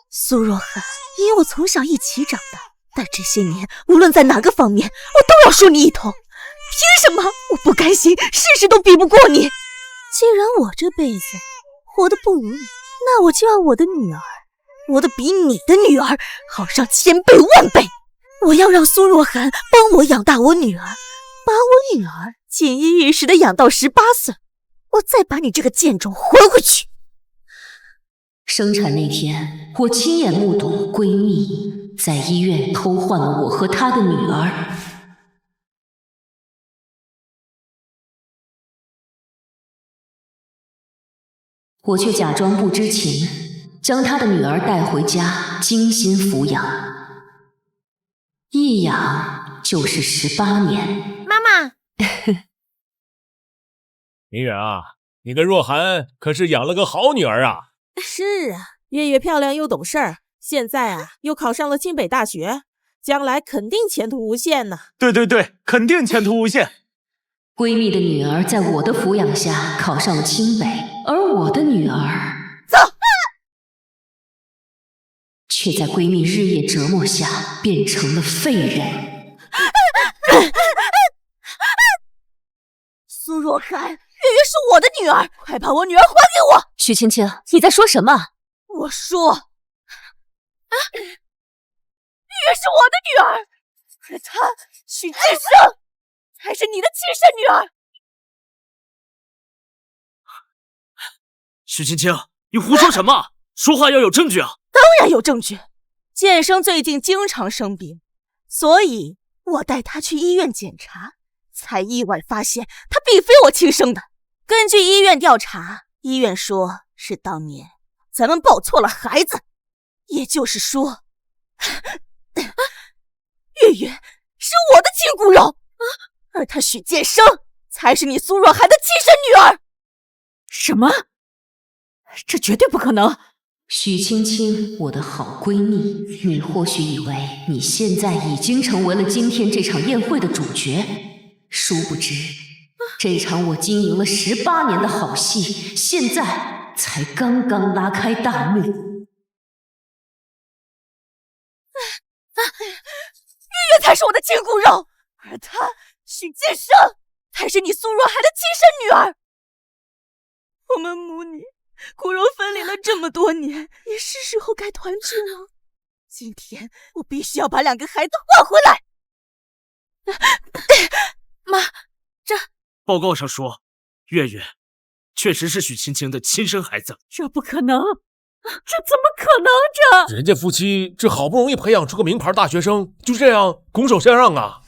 苏若涵，你我从小一起长大，但这些年无论在哪个方面，我都要输你一头。凭什么？我不甘心，事事都比不过你。既然我这辈子活得不如你，那我就要我的女儿活得比你的女儿好上1000倍万倍。我要让苏若涵帮我养大我女儿，把我女儿锦衣玉食的养到18岁，我再把你这个贱种还回去。生产那天，我亲眼目睹闺蜜在医院偷换了我和她的女儿。我却假装不知情，将她的女儿带回家，精心抚养。一养就是18年。妈妈，明远啊，你跟若涵可是养了个好女儿啊。是啊，月月漂亮又懂事儿，现在啊又考上了清北大学，将来肯定前途无限呢。对，肯定前途无限。闺蜜的女儿在我的抚养下考上了清北，而我的女儿却在闺蜜日夜折磨下变成了废人。苏若涵，月月是我的女儿，快把我女儿还给我！许青青，你在说什么？我说，月月是我的女儿，而她许晋生才是你的亲生女儿。许青青，你胡说什么？说话要有证据啊！当然有证据，建生最近经常生病，所以我带他去医院检查，才意外发现他并非我亲生的。根据医院调查，医院说是当年咱们抱错了孩子，也就是说，月月是我的亲骨肉，而他许建生才是你苏若涵的亲生女儿。什么？这绝对不可能！许青青，我的好闺蜜，你或许以为你现在已经成为了今天这场宴会的主角，殊不知，这场我经营了18年的好戏，现在才刚刚拉开大幕。月月才是我的亲骨肉，而他许建生才是你苏若涵的亲生女儿。我们母女骨肉分离了这么多年，也是时候该团聚了。今天我必须要把2个孩子换回来。妈，这报告上说，月月确实是许青青的亲生孩子。这不可能，这怎么可能？人家夫妻这好不容易培养出个名牌大学生，就这样拱手相让啊！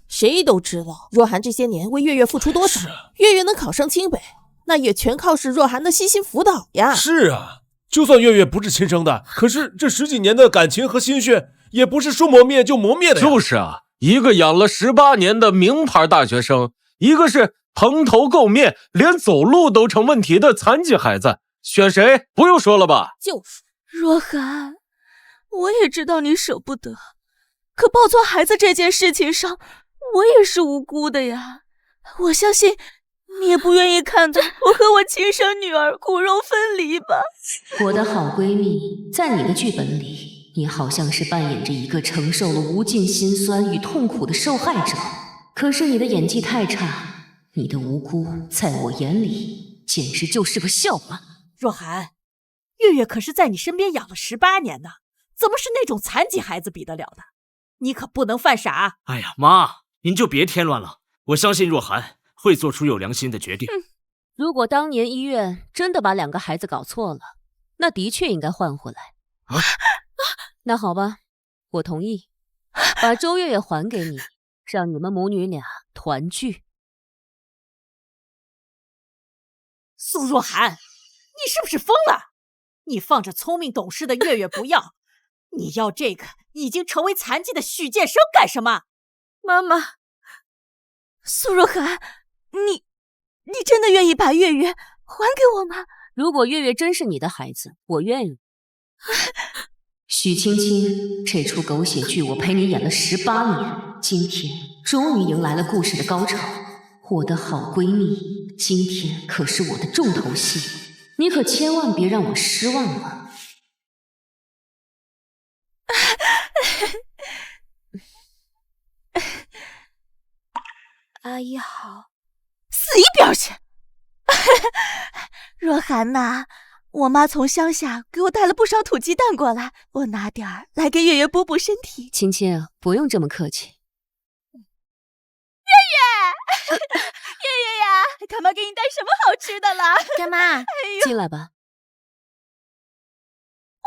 谁都知道若涵这些年为月月付出多少，月月能考上清北，那也全靠是若涵的悉心辅导呀。是啊，就算月月不是亲生的，可是这10几年的感情和心血，也不是说磨灭就磨灭的呀。就是啊，一个养了18年的名牌大学生，一个是蓬头垢面，连走路都成问题的残疾孩子，选谁不用说了吧？就是若涵，我也知道你舍不得，可抱错孩子这件事情上，我也是无辜的呀。我相信你也不愿意看到我和我亲生女儿骨肉分离吧？我的好闺蜜，在你的剧本里，你好像是扮演着一个承受了无尽辛酸与痛苦的受害者，可是你的演技太差，你的无辜在我眼里简直就是个笑话。若涵，月月可是在你身边养了18年呢，怎么是那种残疾孩子比得了的？你可不能犯傻。哎呀，妈，您就别添乱了，我相信若涵会做出有良心的决定。如果当年医院真的把2个孩子搞错了，那的确应该换回来。那好吧，我同意，把周月月还给你，让你们母女俩团聚。苏若涵，你是不是疯了？你放着聪明懂事的月月不要，你要这个已经成为残疾的许建生干什么？妈妈，苏若涵，你真的愿意把月月还给我吗？如果月月真是你的孩子，我愿意。许青青，这出狗血剧我陪你演了18年，今天终于迎来了故事的高潮。我的好闺蜜，今天可是我的重头戏。你可千万别让我失望了。阿姨好。死一边去！若涵呐，我妈从乡下给我带了不少土鸡蛋过来，我拿点儿来给月月补补身体。青青，不用这么客气。月月呀，干妈给你带什么好吃的了？干妈，进来吧。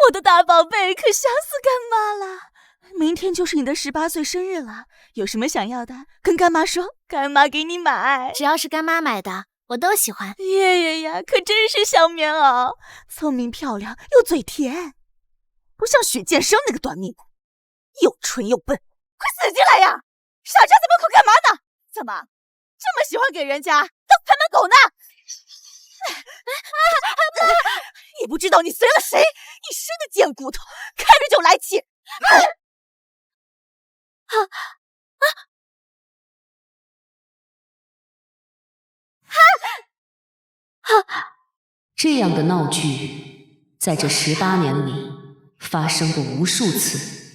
我的大宝贝，可想死干妈了。明天就是你的18岁生日了，有什么想要的跟干妈说，干妈给你买。只要是干妈买的，我都喜欢。月月呀，可真是小棉袄，聪明漂亮又嘴甜，不像许建生那个短命骨，又蠢又笨。快死进来呀！傻站在门口干嘛呢？怎么这么喜欢给人家当看门狗呢？你不知道你随了谁，一身的贱骨头，看着就来气。这样的闹剧，在这18年里发生过无数次。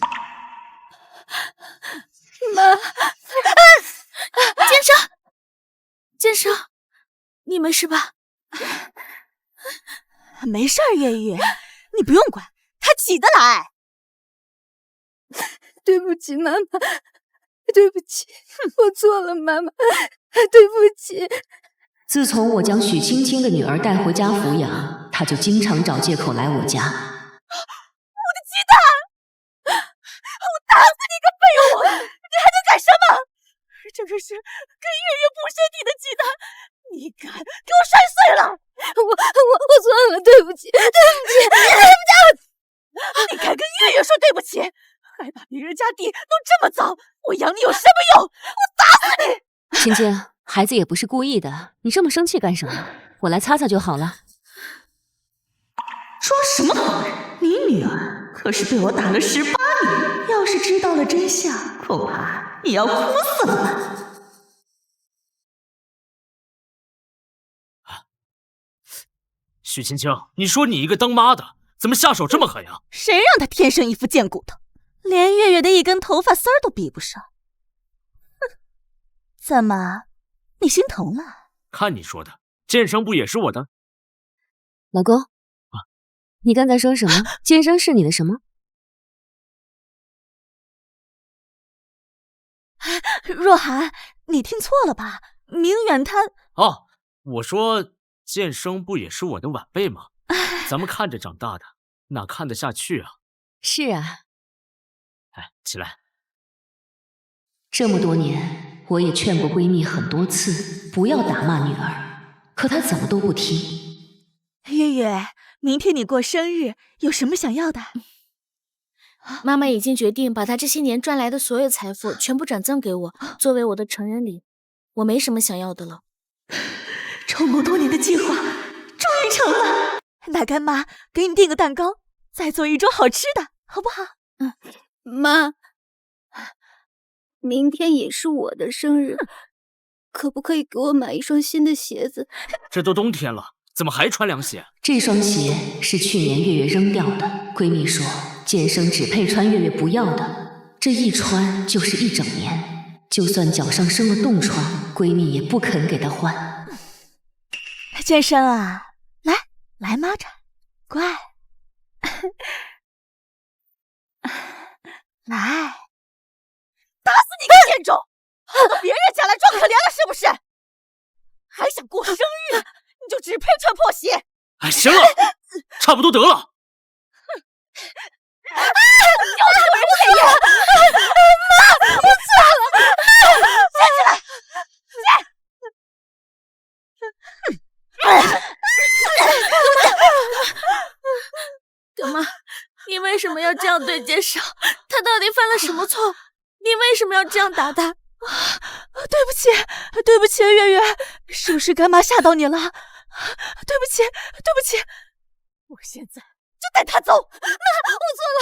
妈，建生，你没事吧？没事儿，月月，你不用管，他起得来。对不起，妈妈，对不起，我错了，妈妈，对不起。自从我将许青青的女儿带回家抚养，她就经常找借口来我家。我的鸡蛋！我打死你个废物！你还能干什么？这可是给月月补身体的鸡蛋，你敢给我摔碎了！我错了，对不起，对不起，对不起！你敢跟月月说对不起，还把别人家地弄这么脏，我养你有什么用？我打死你！青青，孩子也不是故意的，你这么生气干什么？我来擦擦就好了。说什么好人？你女儿可是被我打了18年，要是知道了真相，恐怕你要哭死了吧？许青青，你说你一个当妈的，怎么下手这么狠呀？谁让他天生一副贱骨头，连月月的一根头发丝儿都比不上。哼，怎么，你心疼了？看你说的，建生不也是我的？老公，你刚才说什么？建生是你的什么？若涵，你听错了吧？明远他……哦，我说建生不也是我的晚辈吗？咱们看着长大的，哪看得下去啊？是啊。哎，起来。这么多年，我也劝过闺蜜很多次，不要打骂女儿，可她怎么都不听。月月，明天你过生日，有什么想要的？妈妈已经决定把她这些年赚来的所有财富全部转赠给我，作为我的成人礼。我没什么想要的了。筹谋多年的计划终于成了，那干妈给你订个蛋糕，再做一桌好吃的，好不好？妈，明天也是我的生日，可不可以给我买一双新的鞋子？这都冬天了，怎么还穿凉鞋？这双鞋是去年月月扔掉的，闺蜜说建生只配穿月月不要的，这一穿就是1整年，就算脚上生了冻疮，闺蜜也不肯给她换。建生啊，来妈这，乖，来，打死你个贱种，跑到别人家来装可怜了是不是？还想过生日，你就只配穿破鞋。哎，行了，差不多得了。就是有人配呀！妈，我错了，站起来，干妈，你为什么要这样对建生？他到底犯了什么错？你为什么要这样打他？对不起，对不起，月月，是不是干妈吓到你了？对不起，对不起，我现在就带他走。妈，我错了。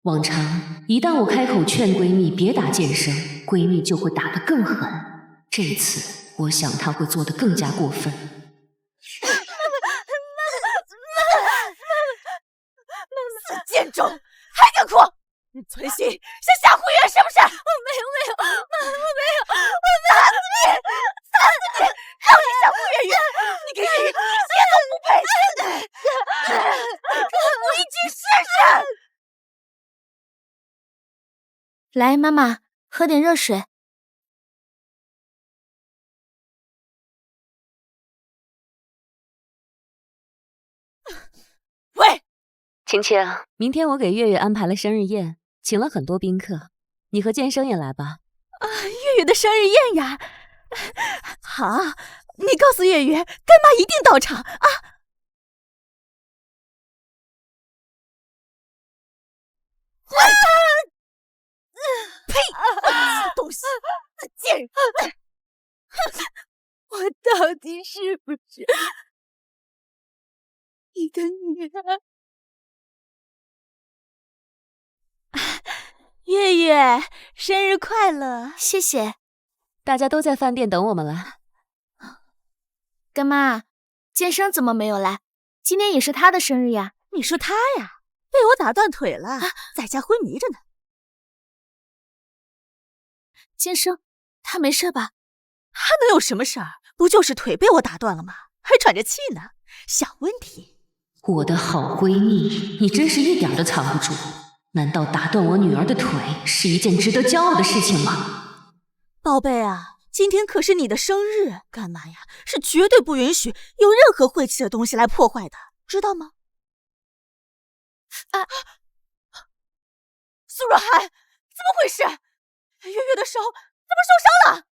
往常一旦我开口劝闺蜜别打建生，闺蜜就会打得更狠。这次我想他会做得更加过分。死贱种，还敢哭！你存心想吓唬月是不是？我没有，妈，我没有，我打死你！让你吓唬月月，你跟月月一点都不配！我一起试试。来，妈妈，喝点热水。喂，晴晴，明天我给月月安排了生日宴，请了很多宾客，你和剑生也来吧。月月的生日宴呀！好，你告诉月月，干妈一定到场啊！呸！死东西，死贱人！我到底是不是你的女儿？月月，生日快乐！谢谢。大家都在饭店等我们了。干妈，剑生怎么没有来？今天也是他的生日呀。你说他呀，被我打断腿了，在家昏迷着呢。剑生，他没事吧？他能有什么事儿？不就是腿被我打断了吗？还喘着气呢，小问题。我的好闺蜜，你真是一点都藏不住。难道打断我女儿的腿是一件值得骄傲的事情吗？宝贝啊，今天可是你的生日，干妈呀是绝对不允许有任何晦气的东西来破坏的，知道吗？苏若涵，怎么回事？月月的手怎么受伤了？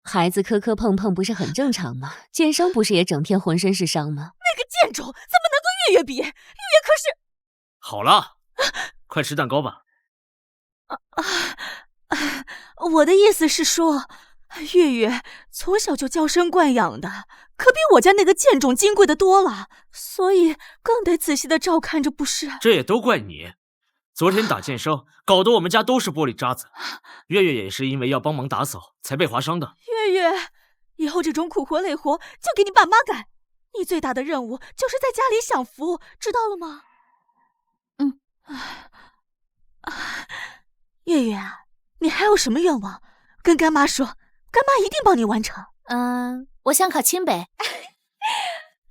孩子磕磕碰碰不是很正常吗？剑生不是也整天浑身是伤吗？那个贱种怎么能跟月月比？月月可是……好了，快吃蛋糕吧。我的意思是说，月月从小就娇生惯养的，可比我家那个贱种金贵的多了，所以更得仔细的照看着，不是？这也都怪你，昨天打剑生，搞得我们家都是玻璃渣子。月月也是因为要帮忙打扫，才被划伤的。月月，以后这种苦活累活就给你爸妈干，你最大的任务就是在家里享福，知道了吗？月月啊，你还有什么愿望？跟干妈说，干妈一定帮你完成。我想考清北。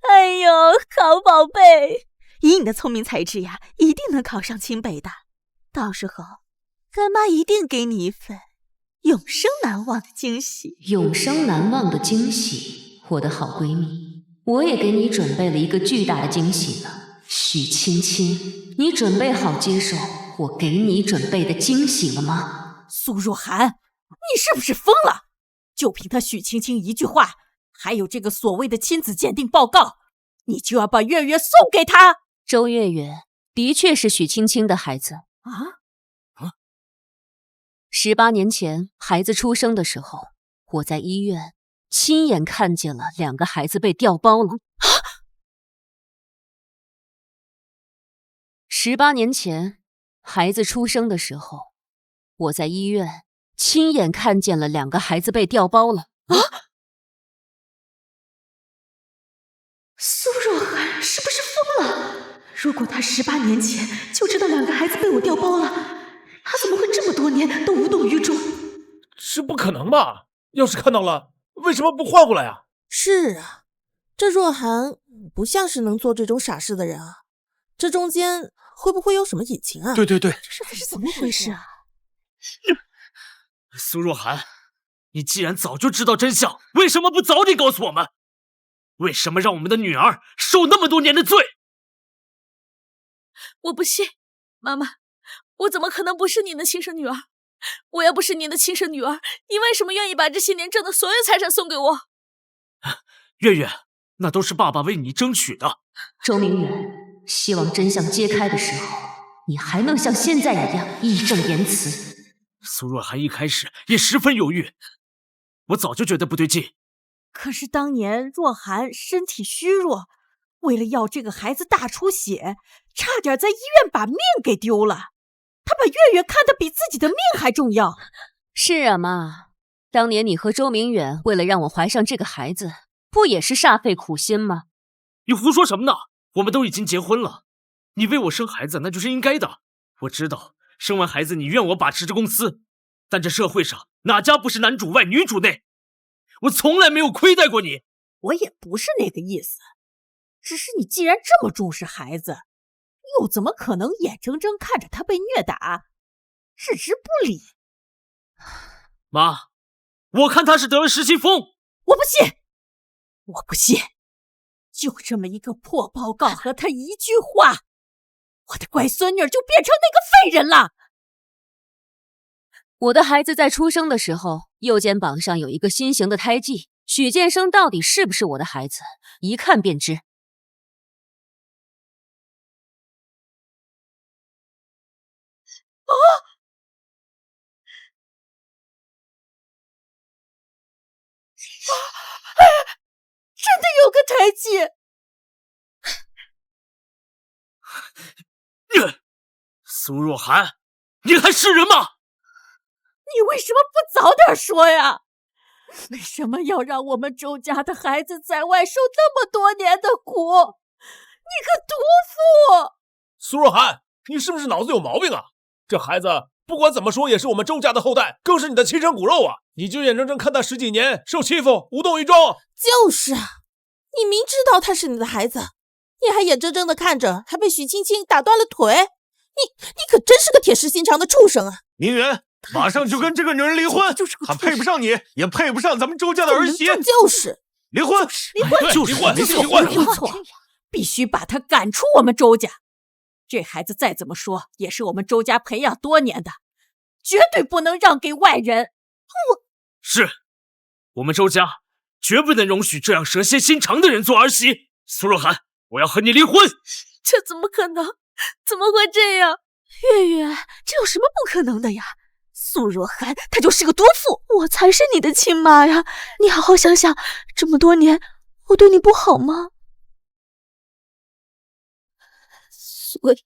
哎呦，好宝贝，以你的聪明才智呀，一定能考上清北的。到时候，干妈一定给你一份永生难忘的惊喜。永生难忘的惊喜，我的好闺蜜，我也给你准备了一个巨大的惊喜呢。许青青，你准备好接受我给你准备的惊喜了吗？苏若涵，你是不是疯了？就凭他许青青一句话，还有这个所谓的亲子鉴定报告，你就要把月月送给他？周月月的确是许青青的孩子18年前孩子出生的时候，我在医院亲眼看见了2个孩子被调包了。18年前孩子出生的时候，我在医院亲眼看见了2个孩子被调包了。苏若涵是不是疯了？如果他18年前就知道2个孩子被我调包了，他怎么会这么多年都无动于衷？是不可能吧？要是看到了，为什么不换回来啊？是啊，这若涵不像是能做这种傻事的人啊，这中间会不会有什么隐情啊？对，这是怎么回事啊？苏若涵，你既然早就知道真相，为什么不早点告诉我们？为什么让我们的女儿受那么多年的罪？我不信，妈妈，我怎么可能不是你的亲生女儿？我要不是你的亲生女儿，你为什么愿意把这些年挣的所有财产送给我？月月，那都是爸爸为你争取的。周明远，希望真相揭开的时候，你还能像现在一样义正言辞。苏若涵一开始也十分犹豫，我早就觉得不对劲。可是当年若涵身体虚弱，为了要这个孩子大出血，差点在医院把命给丢了。他把月月看得比自己的命还重要。是啊，妈，当年你和周明远为了让我怀上这个孩子，不也是煞费苦心吗？你胡说什么呢？我们都已经结婚了，你为我生孩子那就是应该的。我知道生完孩子你怨我把持着公司，但这社会上哪家不是男主外女主内？我从来没有亏待过你。我也不是那个意思，只是你既然这么重视孩子，又怎么可能眼睁睁看着他被虐打，置之不理？妈，我看他是得了失心疯。我不信，我不信！就这么一个破报告和他一句话，我的乖孙女就变成那个废人了。我的孩子在出生的时候，右肩膀上有一个心形的胎记。许建生到底是不是我的孩子，一看便知。啊！真的有个胎记！苏若涵，你还是人吗？你为什么不早点说呀？为什么要让我们周家的孩子在外受那么多年的苦？你个毒妇！苏若涵，你是不是脑子有毛病啊？这孩子不管怎么说也是我们周家的后代，更是你的亲生骨肉啊！你就眼睁睁看他十几年受欺负，无动于衷。就是啊，你明知道他是你的孩子，你还眼睁睁的看着他被许青青打断了腿，你可真是个铁石心肠的畜生啊！明远，马上就跟这个女人离婚，她配不上你，也配不上咱们周家的儿媳。就是离婚，离婚，就是离婚，离婚，没错，必须把他赶出我们周家。这孩子再怎么说也是我们周家培养多年的，绝对不能让给外人。我们周家绝不能容许这样蛇蝎心肠的人做儿媳。苏若涵，我要和你离婚。这怎么可能？怎么会这样？月月，这有什么不可能的呀？苏若涵她就是个毒妇，我才是你的亲妈呀！你好好想想，这么多年我对你不好吗？所以，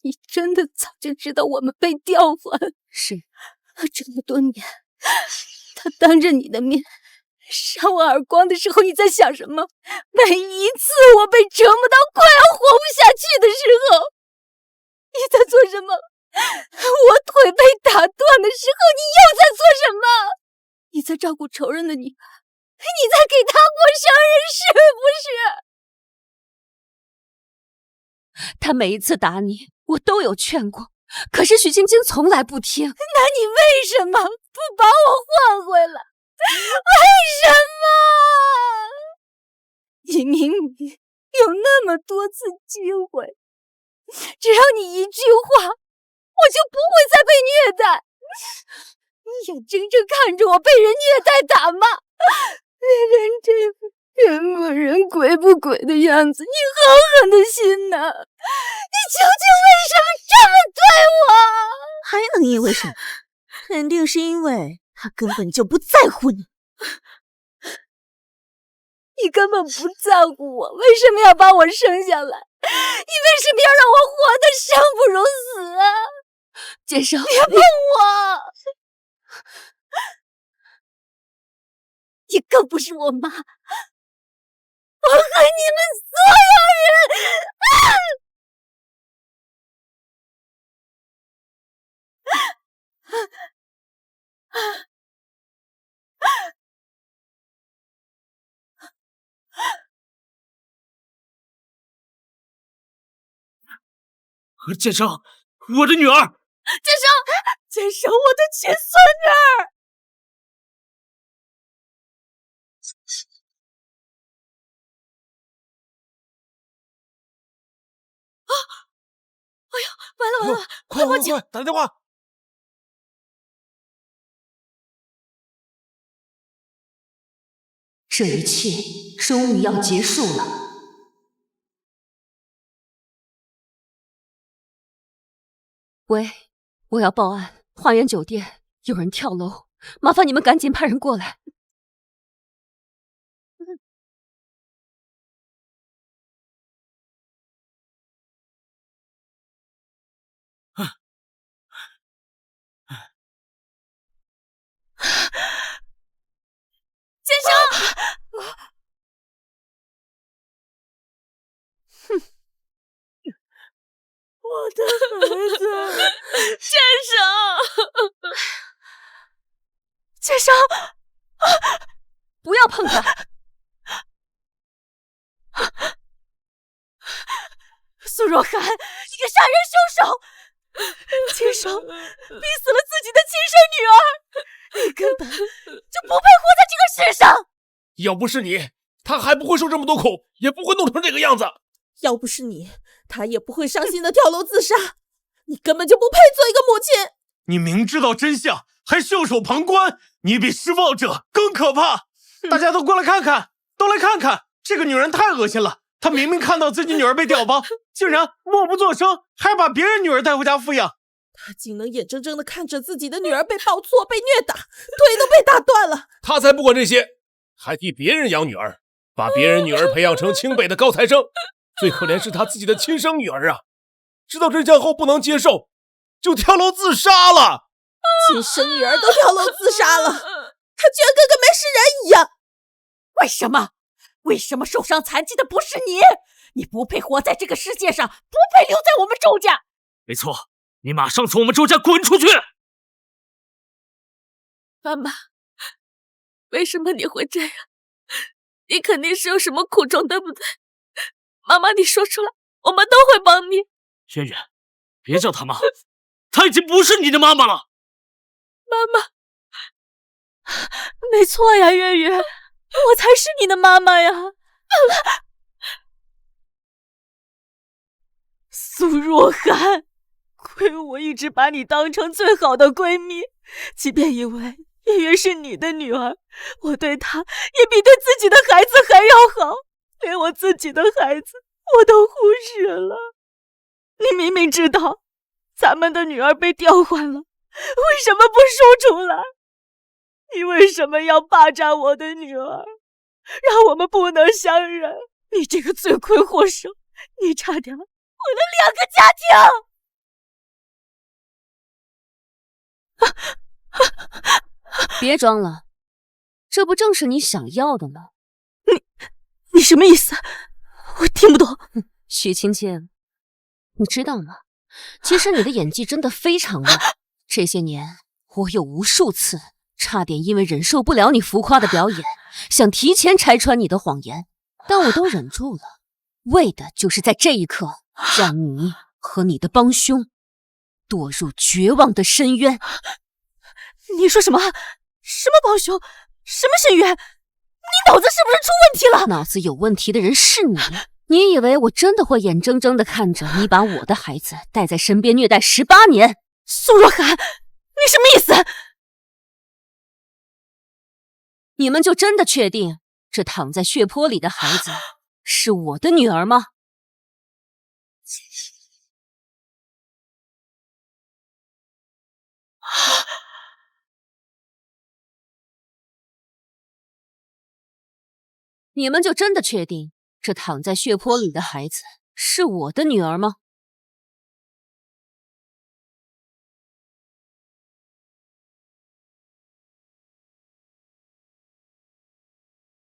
你真的早就知道我们被调换？是，这么多年，他当着你的面扇我耳光的时候，你在想什么？每一次我被折磨到快要活不下去的时候，你在做什么？我腿被打断的时候，你又在做什么？你在照顾仇人的女儿，你在给她过生日，是不是？他每一次打你，我都有劝过，可是许青青从来不听。那你为什么不把我换回来？为什么？你明明有那么多次机会，只要你一句话，我就不会再被虐待。你眼睁睁看着我被人虐待打骂，变成这副人不人鬼不鬼的样子，你好狠的心呐！你究竟为什么这么对我？还能因为什么？肯定是因为他根本就不在乎你。你根本不在乎我，为什么要把我生下来？你为什么要让我活得生不如死啊？建生，别碰我！你更不是我妈，我恨你们所有人！建生，我的女儿！建生，我的亲孙女！哎呀，完了！快打电话！这一切终于要结束了。喂，我要报案，花园酒店有人跳楼，麻烦你们赶紧派人过来。我的孩子，剑生，剑生，不要碰他！苏若涵，你个杀人凶手！亲手逼死了自己的亲生女儿，你根本就不配活在这个世上！要不是你，他还不会受这么多苦，也不会弄成这个样子。要不是你，他也不会伤心的跳楼自杀。你根本就不配做一个母亲。你明知道真相还袖手旁观，你比施暴者更可怕。大家都过来看看，都来看看，这个女人太恶心了。她明明看到自己女儿被调包，竟然默不作声，还把别人女儿带回家抚养。他竟能眼睁睁的看着自己的女儿被抱错、被虐打，腿都被打断了。他才不管这些，还替别人养女儿，把别人女儿培养成清北的高材生。最可怜是他自己的亲生女儿啊！知道真相后不能接受，就跳楼自杀了。亲生女儿都跳楼自杀了，他居然跟没事人一样。为什么？为什么受伤残疾的不是你？你不配活在这个世界上，不配留在我们周家。没错，你马上从我们周家滚出去！妈妈，为什么你会这样？你肯定是有什么苦衷，对不对？妈妈，你说出来，我们都会帮你。轩轩，别叫她妈，她已经不是你的妈妈了。妈妈，没错呀，月月，我才是你的妈妈呀。苏若涵，亏我一直把你当成最好的闺蜜，即便以为月月是你的女儿，我对她也比对自己的孩子还要好，连我自己的孩子我都忽视了。你明明知道咱们的女儿被调换了，为什么不说出来？你为什么要霸占我的女儿，让我们不能相认？你这个罪魁祸首，你差点毁了2个家庭！别装了，这不正是你想要的吗？你什么意思？我听不懂。许青青，你知道吗？其实你的演技真的非常烂。这些年，我有无数次差点因为忍受不了你浮夸的表演，想提前拆穿你的谎言，但我都忍住了，为的就是在这一刻，让你和你的帮凶堕入绝望的深渊。你说什么？什么帮凶？什么深渊？你脑子是不是出问题了？脑子有问题的人是你。你以为我真的会眼睁睁地看着你把我的孩子带在身边虐待18年？苏若涵，你什么意思？你们就真的确定这躺在血泊里的孩子是我的女儿吗？你们就真的确定这躺在血泊里的孩子是我的女儿吗？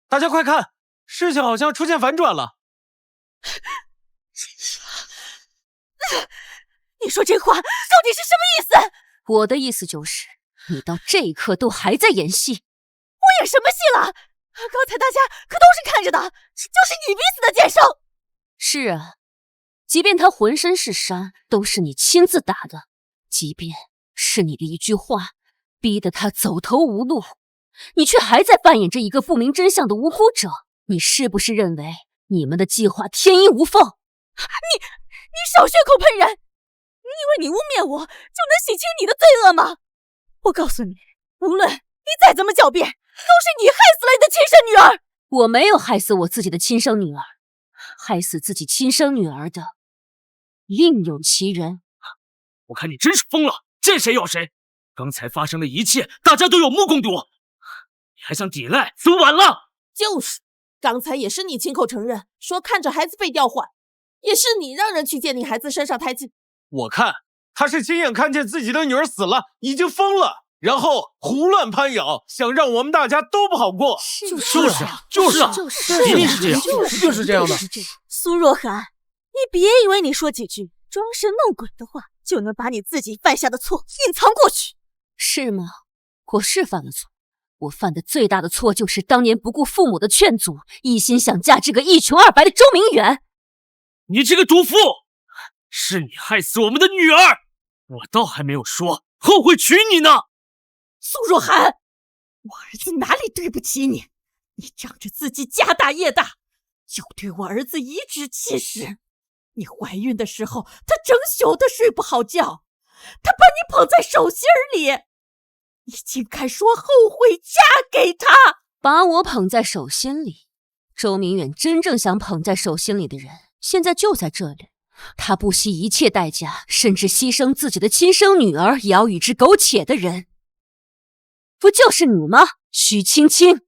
大家快看，事情好像出现反转了。你说这话到底是什么意思？我的意思就是，你到这一刻都还在演戏。我演什么戏了？刚才大家可都是看着的，就是你逼死的剑圣。是啊，即便他浑身是伤，都是你亲自打的；即便是你的一句话，逼得他走投无路，你却还在扮演着一个不明真相的无辜者。你是不是认为你们的计划天衣无缝？你少血口喷人！你以为你污蔑我就能洗清你的罪恶吗？我告诉你，无论你再怎么狡辩，都是你害死了你的亲生女儿。我没有害死我自己的亲生女儿，害死自己亲生女儿的另有其人。我看你真是疯了，见谁咬谁！刚才发生的一切，大家都有目共睹，你还想抵赖，怎么晚了？就是，刚才也是你亲口承认，说看着孩子被调换，也是你让人去见你孩子身上胎记。我看他是亲眼看见自己的女儿死了，已经疯了，然后胡乱攀咬，想让我们大家都不好过。就是，一定是这样，一定是这样的。苏若涵，你别以为你说几句装神弄鬼的话，就能把你自己犯下的错隐藏过去。是吗？我是犯了错。我犯的最大的错就是当年不顾父母的劝阻，一心想嫁这个一穷二白的周明远。你这个毒妇，是你害死我们的女儿，我倒还没有说后悔娶你呢。苏若涵，我儿子哪里对不起你？你仗着自己家大业大，就对我儿子颐指气使。你怀孕的时候，他整宿的睡不好觉，他把你捧在手心里，你竟敢说后悔嫁给他？把我捧在手心里，周明远真正想捧在手心里的人，现在就在这里。他不惜一切代价，甚至牺牲自己的亲生女儿，也要与之苟且的人，不就是你吗？许青青，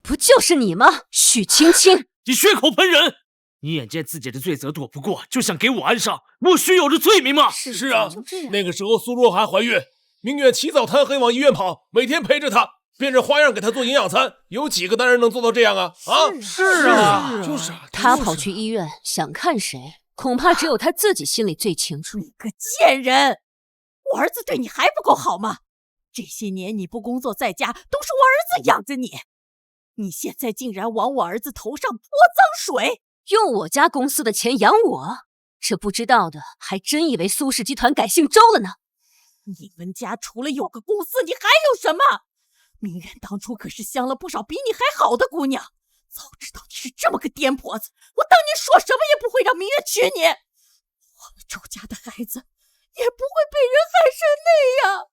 不就是你吗？许青青，你血口喷人！你眼见自己的罪责躲不过，就想给我安上莫须有的罪名吗？是啊，那个时候苏若涵怀孕，明远起早贪黑往医院跑，每天陪着她，变着花样给她做营养餐。有几个男人能做到这样啊？是啊，就是啊。他跑去医院想看谁，恐怕只有他自己心里最清楚。你个贱人！我儿子对你还不够好吗？这些年你不工作在家，都是我儿子养着你。你现在竟然往我儿子头上泼脏水，用我家公司的钱养我，这不知道的还真以为苏氏集团改姓周了呢。你们家除了有个公司，你还有什么？明远当初可是相了不少比你还好的姑娘，早知道你是这么个癫婆子，我当年说什么也不会让明远娶你。我们周家的孩子也不会被人害成那样。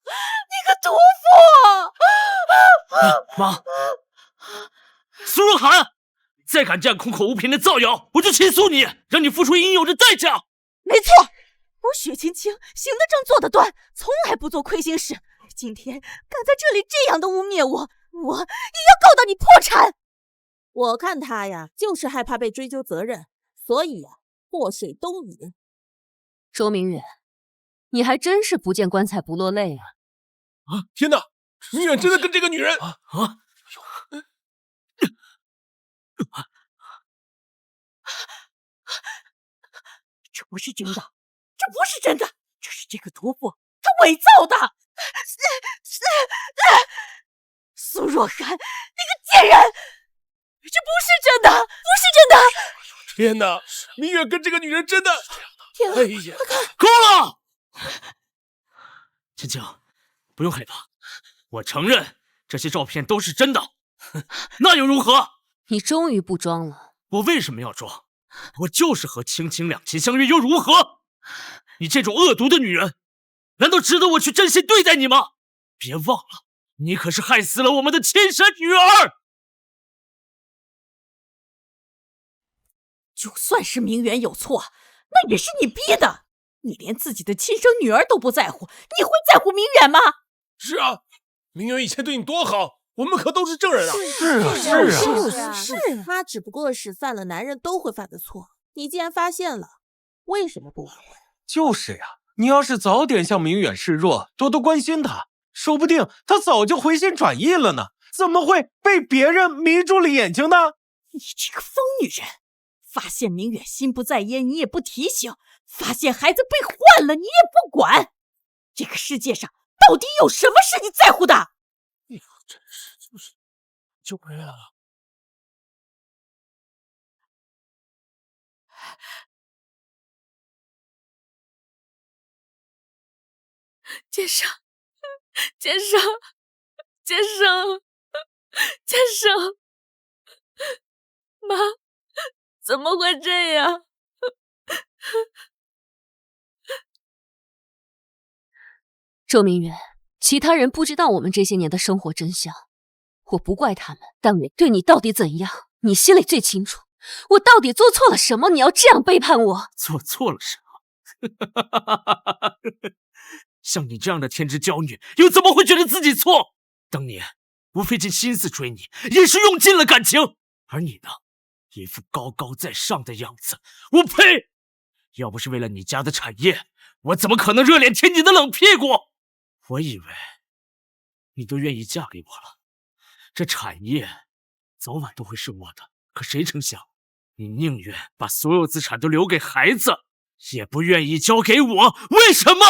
你个毒妇！妈，苏若涵，再敢这样空口无凭的造谣，我就起诉你，让你付出应有的代价。没错，我许青青行得正坐得端，从来不做亏心事。今天敢在这里这样的污蔑我，我也要告到你破产。我看他呀，就是害怕被追究责任，所以呀，祸水东引。周明远，你还真是不见棺材不落泪啊！天哪，明远真的跟这个女人这不是真的，这不是真的，这是这个毒妇她伪造的。苏若涵，你个贱人，这不是真的，不是真的！天哪，明远跟这个女人真的……天啊！哎呀，够了！青青，不用害怕，我承认这些照片都是真的，那又如何？你终于不装了。我为什么要装？我就是和青青两情相悦，又如何？你这种恶毒的女人，难道值得我去真心对待你吗？别忘了，你可是害死了我们的亲生女儿！就算是明远有错，那也是你逼的。你连自己的亲生女儿都不在乎，你会在乎明远吗？是啊，明远以前对你多好，我们可都是证人啊！是啊，他只不过是犯了男人都会犯的错，你既然发现了，为什么不挽回？就是呀，你要是早点向明远示弱，多多关心他，说不定他早就回心转意了呢。怎么会被别人迷住了眼睛呢？你这个疯女人！发现明远心不在焉，你也不提醒；发现孩子被换了，你也不管。这个世界上到底有什么是你在乎的？哎呦，真是救命啊！先生，先生，先生，先生，妈，怎么会这样？周明远，其他人不知道我们这些年的生活真相，我不怪他们，但我对你到底怎样，你心里最清楚。我到底做错了什么？你要这样背叛我？做错了什么？像你这样的天之娇女，又怎么会觉得自己错？当年我费尽心思追你，也是用尽了感情，而你呢，一副高高在上的样子，我呸！要不是为了你家的产业，我怎么可能热脸贴你的冷屁股？我以为你都愿意嫁给我了，这产业早晚都会是我的，可谁成想，你宁愿把所有资产都留给孩子，也不愿意交给我，为什么？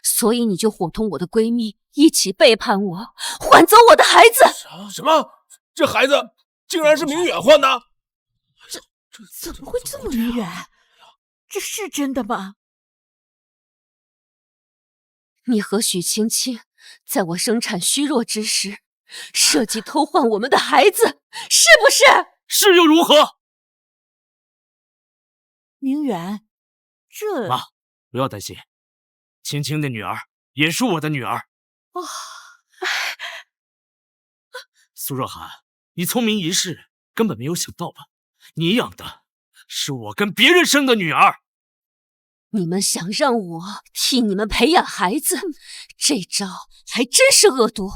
所以你就伙同我的闺蜜一起背叛我，换走我的孩子。什么？这孩子竟然是明远换的？怎么会这么离远？这是真的吗？你和许青青在我生产虚弱之时，设计偷换我们的孩子，是不是？是又如何？明远，这妈，不要担心，青青的女儿也是我的女儿。哦，苏若涵，你聪明一世，根本没有想到吧？你养的是我跟别人生的女儿。你们想让我替你们培养孩子，这招还真是恶毒。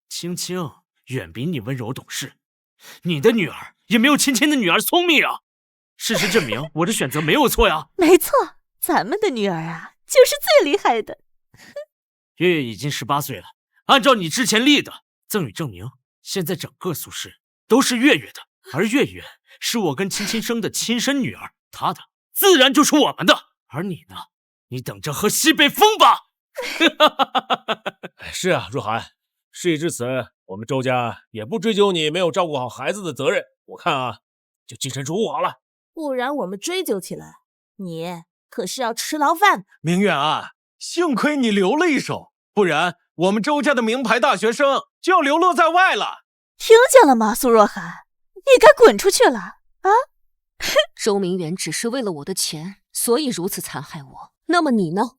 青青远比你温柔懂事，你的女儿也没有芊芊的女儿聪明啊。事实证明，我的选择没有错呀。没错，咱们的女儿啊，就是最厉害的。月月已经18岁了，按照你之前立的赠与证明，现在整个苏氏都是月月的，而月月是我跟青青生的亲生女儿，她的自然就是我们的。而你呢？你等着喝西北风吧！是啊，若涵，事已至此，我们周家也不追究你没有照顾好孩子的责任。我看啊，就净身出户好了。不然我们追究起来，你可是要吃牢饭。明远啊，幸亏你留了一手，不然我们周家的名牌大学生就要流落在外了。听见了吗，苏若涵？你该滚出去了啊！周明远只是为了我的钱，所以如此残害我。那么你呢？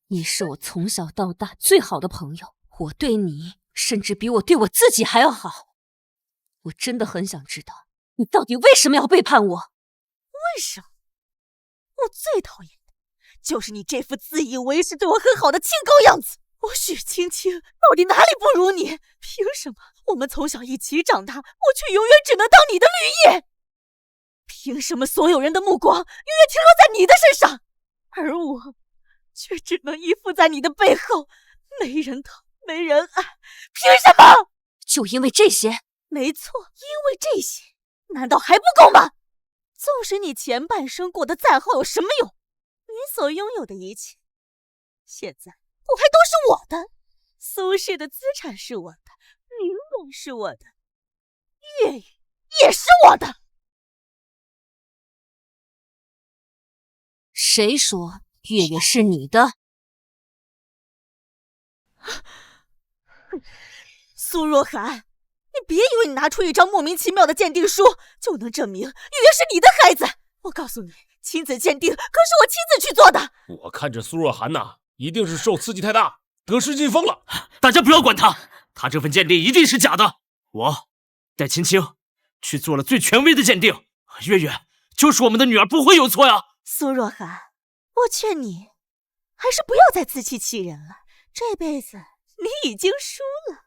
你是我从小到大最好的朋友，我对你甚至比我对我自己还要好。我真的很想知道，你到底为什么要背叛我？为什么？我最讨厌的就是你这副自以为是对我很好的清高样子。我许青青到底哪里不如你？凭什么我们从小一起长大，我却永远只能当你的绿叶？凭什么所有人的目光永远停留在你的身上，而我却只能依附在你的背后，没人疼，没人爱？凭什么？就因为这些？没错，因为这些，难道还不够吗？纵使你前半生过得再好，有什么用？你所拥有的一切，现在我还都是我的。苏氏的资产是我的，明远是我的，月月也是我的。谁说月月是你的？苏若涵，你别以为你拿出一张莫名其妙的鉴定书就能证明月月是你的孩子。我告诉你，亲子鉴定可是我亲自去做的。我看这苏若涵呐，一定是受刺激太大，得失心疯了。大家不要管他，他这份鉴定一定是假的。我带青青去做了最权威的鉴定，月月就是我们的女儿，不会有错呀。苏若涵，我劝你还是不要再自欺欺人了，这辈子你已经输了。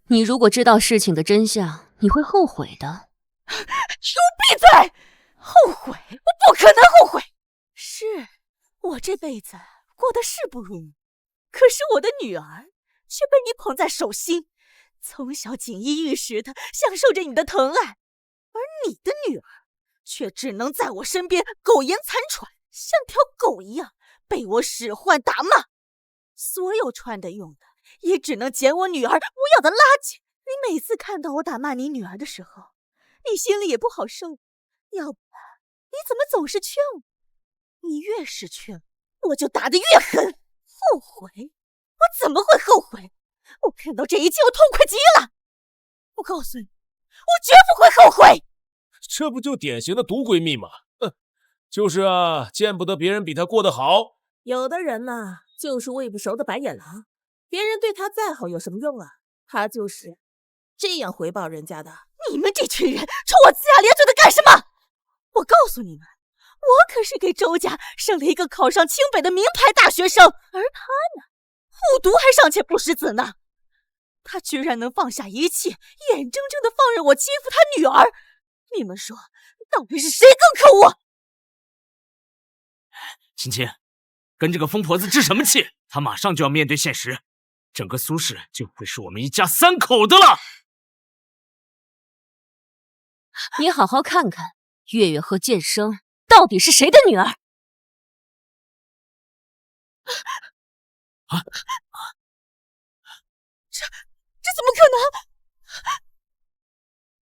你如果知道事情的真相，你会后悔的。给我闭嘴！后悔？我不可能后悔。是，我这辈子过得是不如你，可是我的女儿却被你捧在手心，从小锦衣玉食的享受着你的疼爱，而你的女儿却只能在我身边苟延残喘，像条狗一样被我使唤打骂，所有穿的用的也只能捡我女儿不要的垃圾。你每次看到我打骂你女儿的时候，你心里也不好受，要不然你怎么总是劝我？你越是劝我就打得越狠。后悔？我怎么会后悔？我看到这一切我痛快极了。我告诉你，我绝不会后悔。这不就典型的毒闺蜜吗？就是啊，见不得别人比她过得好。有的人呢，就是喂不熟的白眼狼，别人对他再好有什么用啊？他就是这样回报人家的。你们这群人冲我龇牙咧嘴的干什么？我告诉你们，我可是给周家生了一个考上清北的名牌大学生，而他呢，复读还尚且不识字呢。他居然能放下一切，眼睁睁的放任我欺负他女儿。你们说，到底是谁更可恶？青青，跟这个疯婆子置什么气？她马上就要面对现实，整个苏氏就会是我们一家3口的了。你好好看看，月月和剑生到底是谁的女儿？啊！这怎么可能？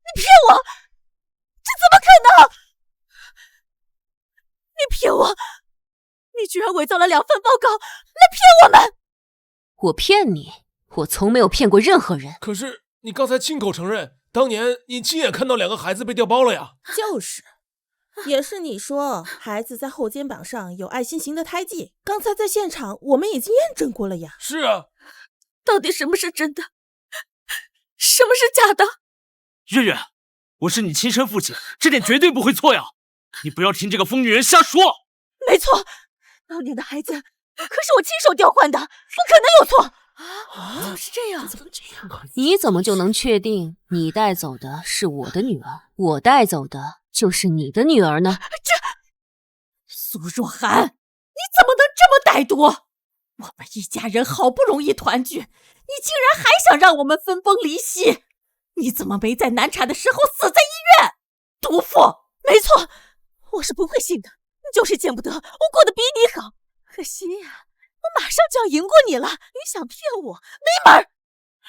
你骗我！这怎么可能？你骗我！你居然伪造了2份报告来骗我们！我骗你？我从没有骗过任何人。可是你刚才亲口承认，当年你亲眼看到2个孩子被调包了呀？就是，也是你说孩子在后肩膀上有爱心型的胎记，刚才在现场我们已经验证过了呀。是啊，到底什么是真的，什么是假的？月月，我是你亲生父亲，这点绝对不会错呀！你不要听这个疯女人瞎说。没错，当年的孩子可是我亲手调换的，不可能有错。怎么是这样？你怎么就能确定你带走的是我的女儿，我带走的就是你的女儿呢？苏若涵，你怎么能这么歹毒？我们一家人好不容易团聚，你竟然还想让我们分崩离析！你怎么没在难产的时候死在医院？毒妇！没错，我是不会信的，就是见不得我过得比你好。可惜呀，我马上就要赢过你了，你想骗我没门儿！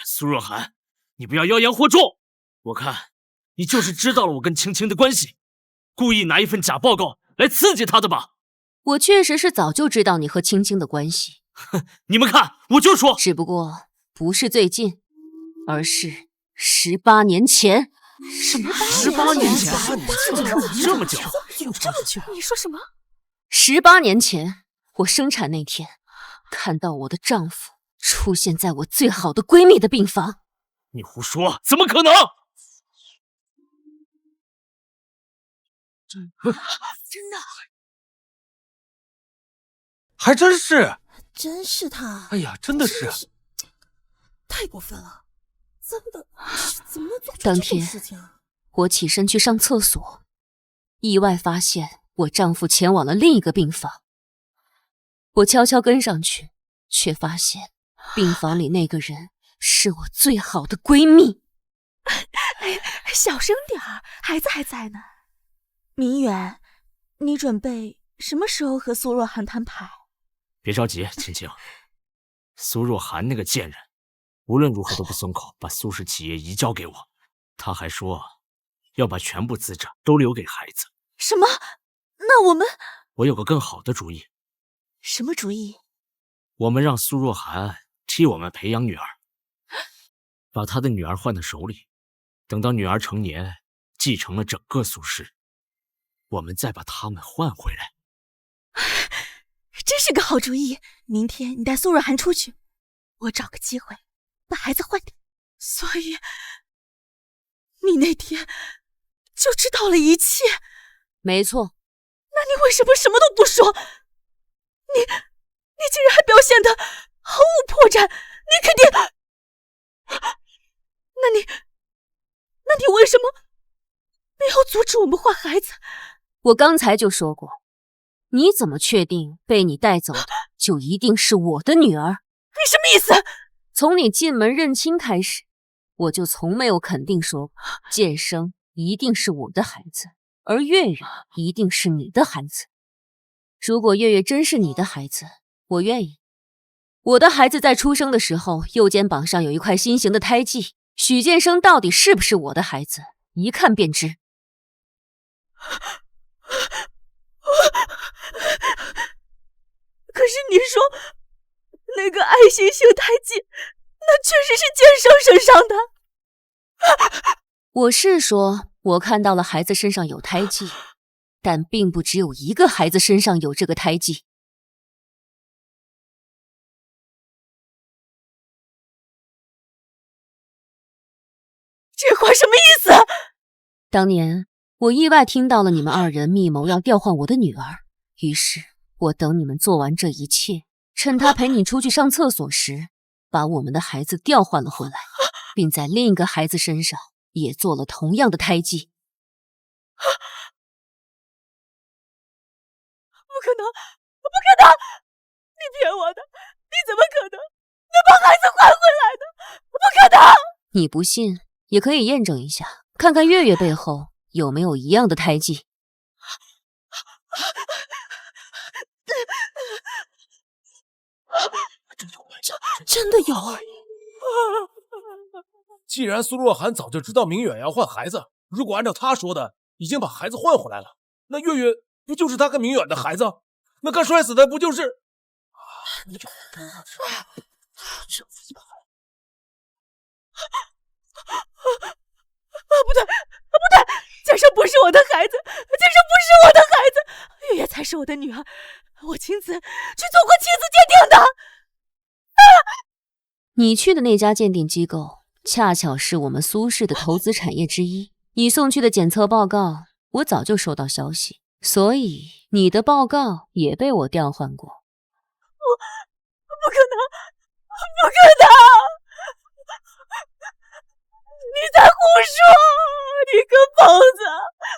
苏若涵，你不要妖言惑众，我看你就是知道了我跟青青的关系，故意拿一份假报告来刺激她的吧？我确实是早就知道你和青青的关系。哼，你们看，我就说，只不过不是最近，而是18年前。什么？18年前？这么久？有这么久？你说什么？18年前，我生产那天，看到我的丈夫出现在我最好的闺蜜的病房。你胡说，怎么可能？真的？还真是，真是他！哎呀，真的是，太过分了！怎么能做出当这种天事情啊？我起身去上厕所，意外发现我丈夫前往了另一个病房。我悄悄跟上去，却发现病房里那个人是我最好的闺蜜。小声点儿，孩子还在呢。明远，你准备什么时候和苏若涵摊牌？别着急，青青。苏若涵那个贱人，无论如何都不松口，把苏氏企业移交给我。他还说要把全部资产都留给孩子。什么？那我们……我有个更好的主意。什么主意？我们让苏若涵替我们培养女儿，把她的女儿换到手里，等到女儿成年，继承了整个苏氏，我们再把他们换回来。真是个好主意！明天你带苏若涵出去，我找个机会把孩子换掉。所以你那天就知道了一切？没错。那你为什么什么都不说？你竟然还表现得毫无破绽，你肯定……那你为什么没有阻止我们换孩子？我刚才就说过，你怎么确定被你带走的就一定是我的女儿？你什么意思？从你进门认亲开始，我就从没有肯定说过剑生一定是我的孩子，而月月一定是你的孩子。如果月月真是你的孩子，我愿意。我的孩子在出生的时候，右肩膀上有一块心形的胎记，许剑生到底是不是我的孩子，一看便知。可是你说那个爱心型胎记，那确实是剑生身上的。我是说，我看到了孩子身上有胎记，但并不只有一个孩子身上有这个胎记。这话什么意思？当年我意外听到了你们2人密谋要调换我的女儿，于是我等你们做完这一切，趁他陪你出去上厕所时，把我们的孩子调换了回来，并在另一个孩子身上也做了同样的胎记。不可能！不可能！你骗我的！你怎么可能把孩子还回来的，不可能！你不信，也可以验证一下，看看月月背后有没有一样的胎记。真的有。既然苏若涵早就知道明远要换孩子，如果按照他说的，已经把孩子换回来了，那月月不就是他跟明远的孩子？那刚摔死的不就是？不对，佳生不是我的孩子，佳生不是我的孩子，月月才是我的女儿，我亲自去做过亲子鉴定的。你去的那家鉴定机构，恰巧是我们苏氏的投资产业之一。你送去的检测报告，我早就收到消息，所以你的报告也被我调换过。不可能，不可能！你在胡说，你个疯子！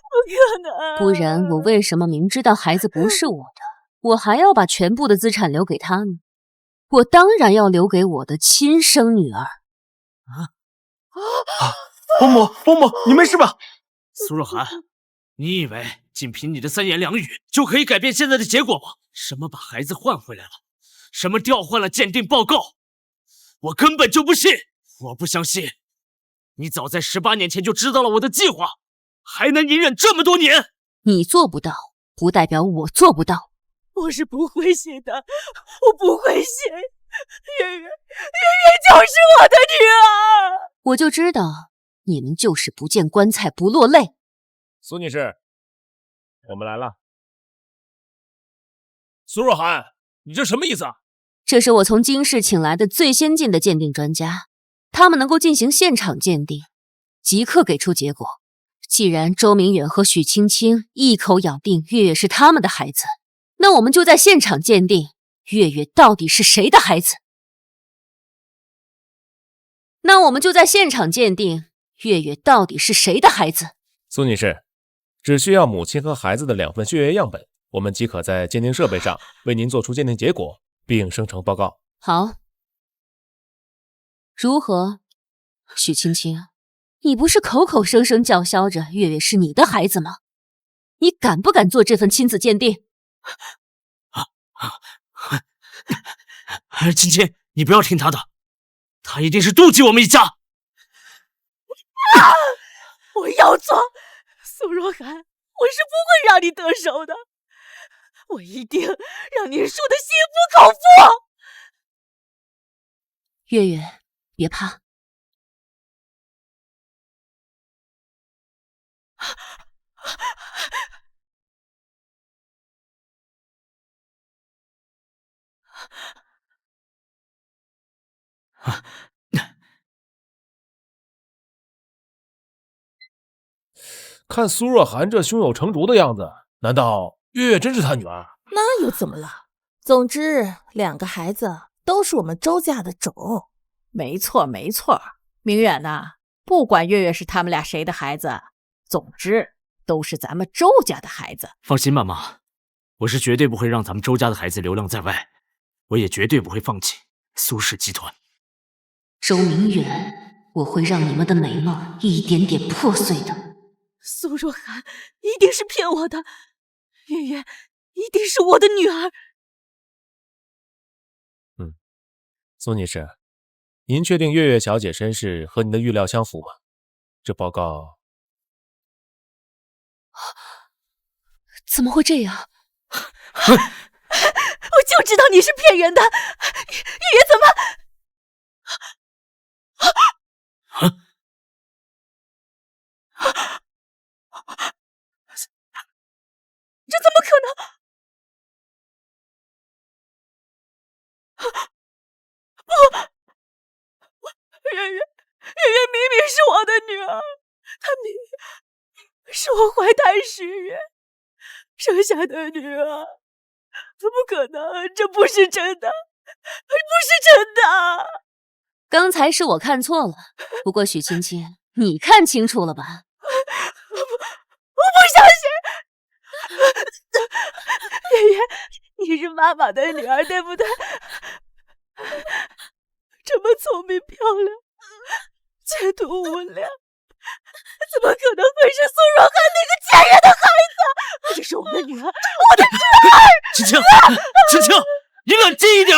不可能！不然我为什么明知道孩子不是我的，我还要把全部的资产留给他呢？我当然要留给我的亲生女儿。伯母，你没事吧？苏若涵，你以为仅凭你的三言两语就可以改变现在的结果吗？什么把孩子换回来了，什么调换了鉴定报告，我根本就不信！我不相信，你早在18年前就知道了我的计划，还能隐忍这么多年。你做不到，不代表我做不到。我是不会信的，我不会信。月月就是我的女儿。我就知道你们就是不见棺材不落泪。苏女士，我们来了。苏若涵，你这什么意思啊？这是我从京市请来的最先进的鉴定专家，他们能够进行现场鉴定，即刻给出结果。既然周明远和许青青一口咬定月月是他们的孩子，那我们就在现场鉴定月月到底是谁的孩子。苏女士，只需要母亲和孩子的2份血液样本，我们即可在鉴定设备上为您做出鉴定结果，并生成报告。好，如何？许青青，你不是口口声声叫嚣着月月是你的孩子吗？你敢不敢做这份亲子鉴定？青青，你不要听他的，他一定是妒忌我们一家。我要做，苏若涵，我是不会让你得手的，我一定让你输得心服口服。月月，别怕。看苏若涵这胸有成竹的样子，难道月月真是他女儿？那又怎么了？总之，2个孩子都是我们周家的种。没错，明远呐，不管月月是他们俩谁的孩子，总之都是咱们周家的孩子。放心吧，妈，我是绝对不会让咱们周家的孩子流浪在外，我也绝对不会放弃苏氏集团。周明远，我会让你们的美梦一点点破碎的。苏若涵一定是骗我的，月月一定是我的女儿。苏女士，您确定月月小姐身世和您的预料相符吗？这报告……怎么会这样？我就知道你是骗人的，月月怎么……这怎么可能？不，月月明明是我的女儿，她明明是我怀胎10月生下的女儿，怎么可能？这不是真的，不是真的！刚才是我看错了，不过许青青，你看清楚了吧？我不相信！月月，你是妈妈的女儿，对不对？这么聪明漂亮，前途无量，怎么可能会是苏若涵那个贱人的孩子？这是我的女儿，我的女儿！青青，青青，你冷静一点。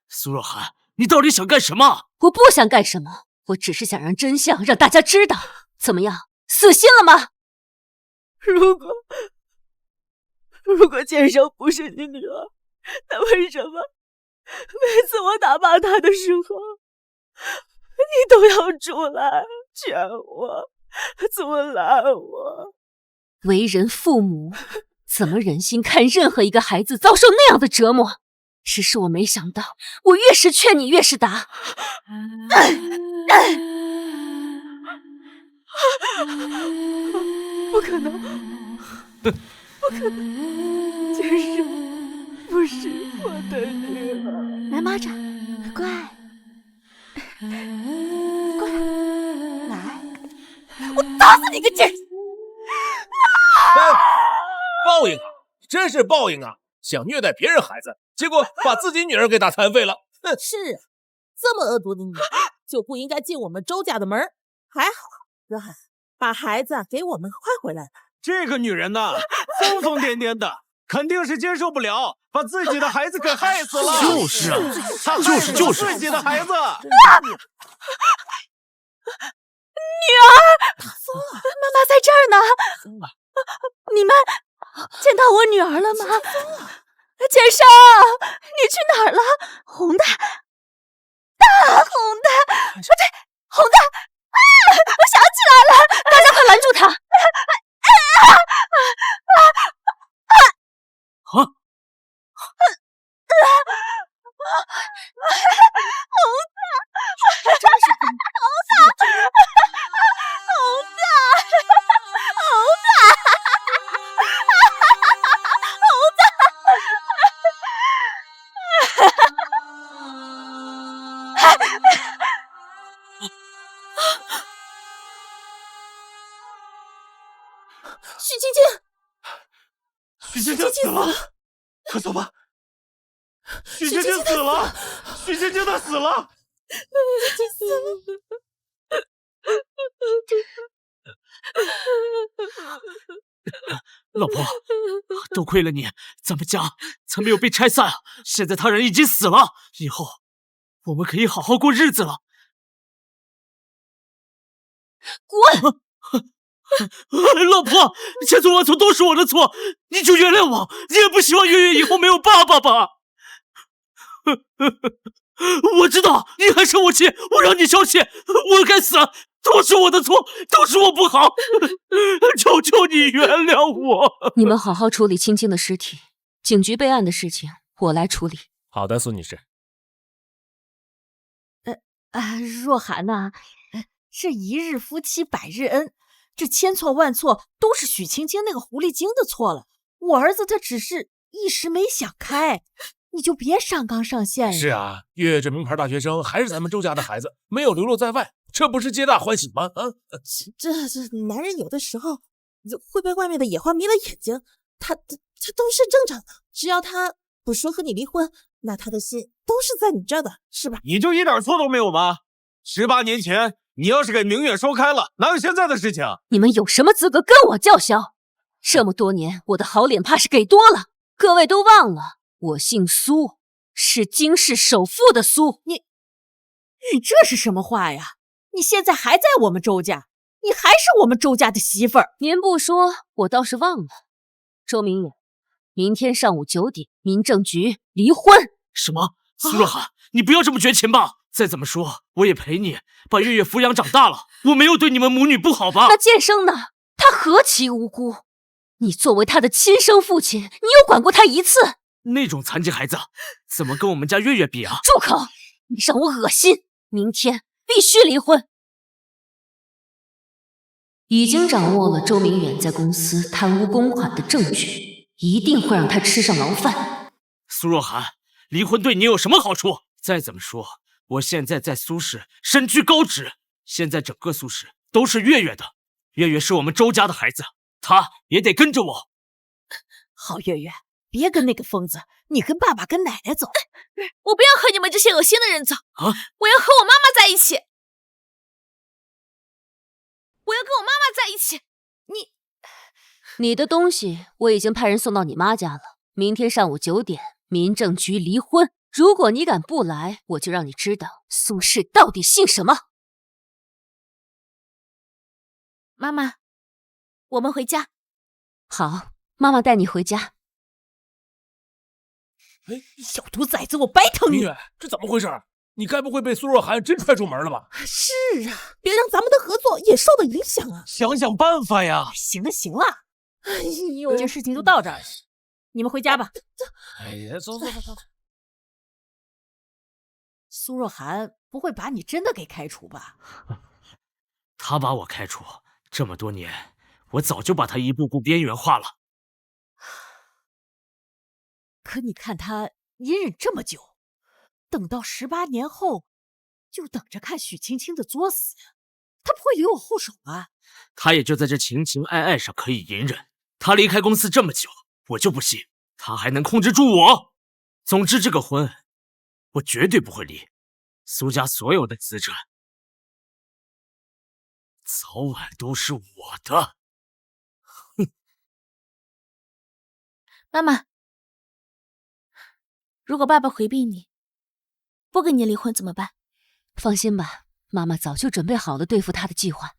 苏若涵，你到底想干什么？我不想干什么，我只是想让真相让大家知道。怎么样，死心了吗？如果剑生不是你女儿，那为什么每次我打骂她的时候，你都要出来劝我、阻拦我？为人父母，怎么忍心看任何一个孩子遭受那样的折磨？只是我没想到，我越是劝你越是打。不可能，不可能，剑生不是我的女儿。来，蚂蚱，乖，乖，来，我打死你个贱人！报应啊！真是报应啊！想虐待别人孩子，结果把自己女儿给打残废了。哼！是啊，这么恶毒的女人就不应该进我们周家的门。还好若涵把孩子给我们换回来了。这个女人呐，疯疯癫癫的，肯定是接受不了，把自己的孩子给害死了。就是啊，她害死了自己的孩子。女儿，妈妈在这儿呢。你们见到我女儿了吗？剑生，你去哪儿了？红蛋，红蛋，对，红蛋，我想起来了，大家快拦住他！啊！许青青，许青青死了，快走吧！许青青死了，许青青她死了。老婆，多亏了你，咱们家才没有被拆散。现在他人已经死了，以后我们可以好好过日子了。滚！老婆，千错万错都是我的错，你就原谅我。你也不希望月月以后没有爸爸吧？我知道你很生我气，我让你消气，我该死，都是我的错，都是我不好，求求你原谅我。你们好好处理青青的尸体，警局备案的事情我来处理。好的，苏女士。若涵呐，这一日夫妻百日恩，这千错万错都是许青青那个狐狸精的错了。我儿子他只是一时没想开，你就别上纲上线了。是啊，月月这名牌大学生还是咱们周家的孩子，没有流落在外，这不是皆大欢喜吗？这男人有的时候会被外面的野花迷了眼睛，他都是正常的。只要他不说和你离婚，那他的心都是在你这儿的，是吧？你就一点错都没有吗？18年前你要是给明月说开了，哪有现在的事情？你们有什么资格跟我叫嚣？这么多年，我的好脸怕是给多了。各位都忘了，我姓苏，是京市首富的苏。你这是什么话呀？你现在还在我们周家，你还是我们周家的媳妇儿。您不说，我倒是忘了。周明远，明天上午9点，民政局离婚。什么？苏若涵，你不要这么绝情吧！再怎么说，我也陪你把月月抚养长大了，我没有对你们母女不好吧？那剑生呢？他何其无辜！你作为他的亲生父亲，你有管过他一次？那种残疾孩子，怎么跟我们家月月比啊？住口！你让我恶心！明天必须离婚。已经掌握了周明远在公司贪污公款的证据，一定会让他吃上牢饭。苏若涵，离婚对你有什么好处？再怎么说，我现在在苏氏身居高职，现在整个苏氏都是月月的，月月是我们周家的孩子，她也得跟着我。好，月月，别跟那个疯子，你跟爸爸跟奶奶走。我不要和你们这些恶心的人走啊！我要和我妈妈在一起，我要跟我妈妈在一起。你的东西我已经派人送到你妈家了，明天上午9点，民政局离婚。如果你敢不来，我就让你知道苏轼到底姓什么。妈妈，我们回家。好，妈妈带你回家。小兔崽子，我白疼你！明远，这怎么回事？你该不会被苏若涵真踹出门了吧？是啊，别让咱们的合作也受到影响啊！想想办法呀！行了行了，哎呦，这事情就到这儿了，你们回家吧。哎呀，走。苏若涵不会把你真的给开除吧？他把我开除，这么多年，我早就把他一步步边缘化了。可你看他隐忍这么久，等到18年后，就等着看许青青的作死，他不会留有后手吧？他也就在这情情爱爱上可以隐忍。他离开公司这么久，我就不信他还能控制住我。总之，这个婚我绝对不会离。苏家所有的资产，早晚都是我的。哼！妈妈，如果爸爸回避你，不跟你离婚怎么办？放心吧，妈妈早就准备好了对付他的计划。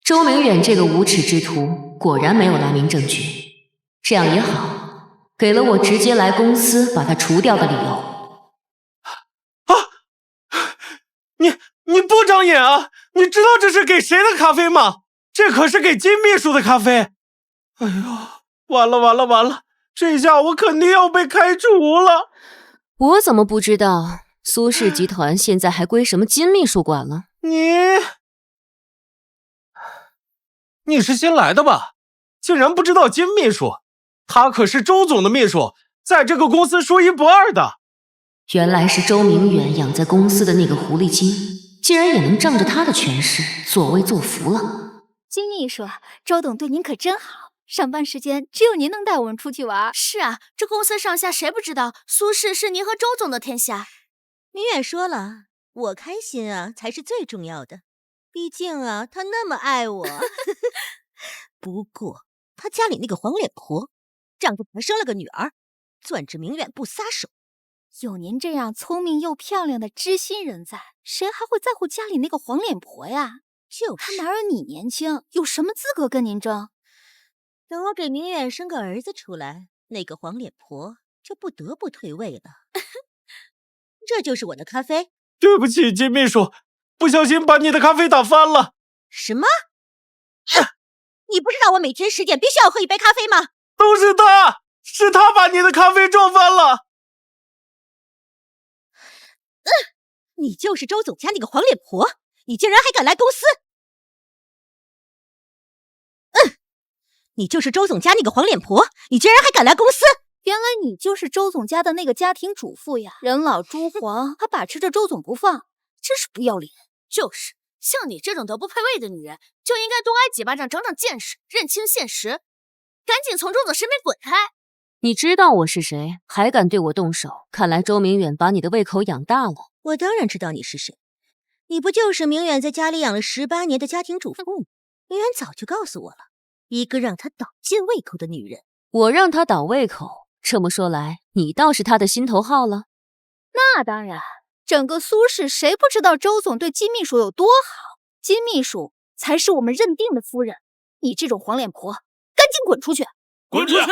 周明远这个无耻之徒果然没有来民政局，这样也好，给了我直接来公司把他除掉的理由。你不长眼啊！你知道这是给谁的咖啡吗？这可是给金秘书的咖啡。哎呦，完了！这下我肯定要被开除了。我怎么不知道苏氏集团现在还归什么金秘书管了？你是新来的吧？竟然不知道金秘书，他可是周总的秘书，在这个公司数一不二的。原来是周明远养在公司的那个狐狸精，竟然也能仗着他的权势作威作福了。金秘书，周董对您可真好，上班时间只有您能带我们出去玩。是啊，这公司上下谁不知道苏轼是您和周总的天下？明远说了，我开心啊才是最重要的，毕竟啊他那么爱我。不过他家里那个黄脸婆，仗着她生了个女儿，攥着明远不撒手。有您这样聪明又漂亮的知心人在，谁还会在乎家里那个黄脸婆呀？就是他哪有你年轻，有什么资格跟您争？等我给明远生个儿子出来，那个黄脸婆就不得不退位了。这就是我的咖啡。对不起，金秘书，不小心把你的咖啡打翻了。什么？你不知道我每天10点必须要喝一杯咖啡吗？都是他，是他把你的咖啡撞翻了。你就是周总家那个黄脸婆，你竟然还敢来公司！你就是周总家那个黄脸婆，你竟然还敢来公司！原来你就是周总家的那个家庭主妇呀！人老珠黄，还把持着周总不放，真是不要脸！就是，像你这种德不配位的女人，就应该多挨几巴掌，长长见识，认清现实，赶紧从周总身边滚开！你知道我是谁，还敢对我动手？看来周明远把你的胃口养大了。我当然知道你是谁，你不就是明远在家里养了18年的家庭主妇吗？明远早就告诉我了，一个让他倒尽胃口的女人。我让他倒胃口，这么说来，你倒是他的心头好了。那当然，整个苏氏谁不知道周总对金秘书有多好？金秘书才是我们认定的夫人。你这种黄脸婆，赶紧滚出去！滚出去！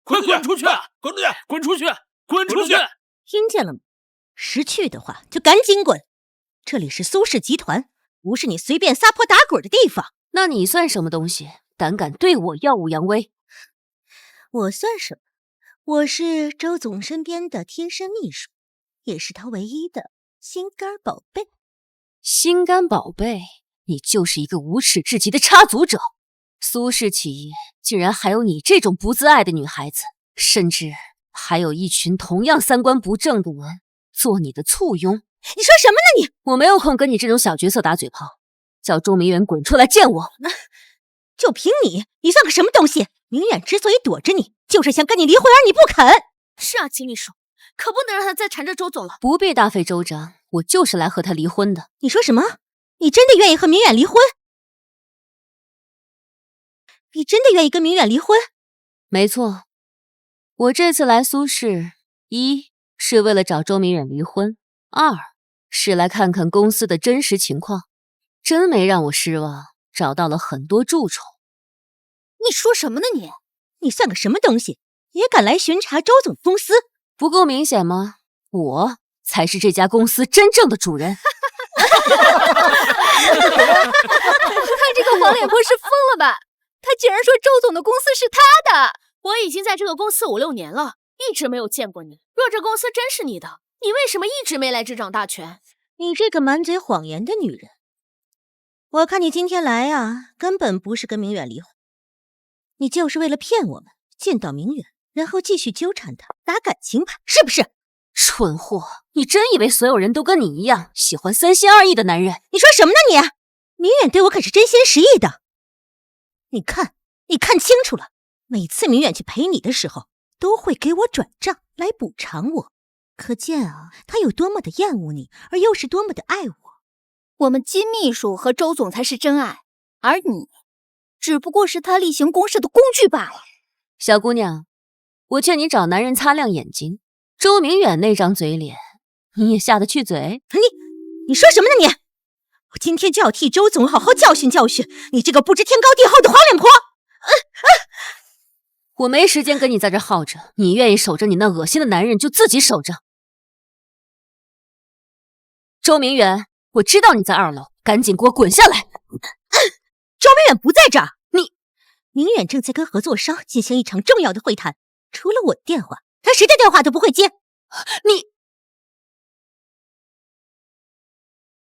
快滚出去！滚出去！滚出去！滚出去！听见了吗？识趣的话就赶紧滚！这里是苏氏集团，不是你随便撒泼打滚的地方。那你算什么东西？胆敢对我耀武扬威？我算什么？我是周总身边的贴身秘书，也是他唯一的心肝宝贝。心肝宝贝？你就是一个无耻至极的插足者！苏氏企业竟然还有你这种不自爱的女孩子，甚至还有一群同样三观不正的人做你的簇拥。你说什么呢你？我没有空跟你这种小角色打嘴炮，叫周明远滚出来见我。就凭你算个什么东西？明远之所以躲着你，就是想跟你离婚，而你不肯。是啊，秦秘书，可不能让他再缠着周总了。不必大费周章，我就是来和他离婚的。你说什么？你真的愿意和明远离婚？你真的愿意跟明远离婚？没错，我这次来苏氏，一是为了找周明远离婚，二是来看看公司的真实情况。真没让我失望，找到了很多蛀虫。你说什么呢你？你算个什么东西，也敢来巡查周总公司？不够明显吗？我才是这家公司真正的主人。看这个黄脸婆是疯了吧？他竟然说周总的公司是他的！我已经在这个公司5、6年了，一直没有见过你。若这公司真是你的，你为什么一直没来执掌大权？你这个满嘴谎言的女人，我看你今天来啊，根本不是跟明远离婚，你就是为了骗我们见到明远，然后继续纠缠他，打感情牌，是不是？蠢货，你真以为所有人都跟你一样喜欢三心二意的男人？你说什么呢你？明远对我可是真心实意的。你看清楚了，每次明远去陪你的时候，都会给我转账来补偿我，可见啊，他有多么的厌恶你，而又是多么的爱我。我们金秘书和周总才是真爱，而你只不过是他例行公事的工具罢了。小姑娘，我劝你找男人擦亮眼睛。周明远那张嘴脸，你也下得去嘴？你说什么呢你？我今天就要替周总好好教训教训你这个不知天高地厚的黄脸婆！我没时间跟你在这耗着，你愿意守着你那恶心的男人就自己守着。周明远，我知道你在2楼，赶紧给我滚下来！周明远不在这儿，明远正在跟合作商进行一场重要的会谈，除了我的电话，他谁的电话都不会接。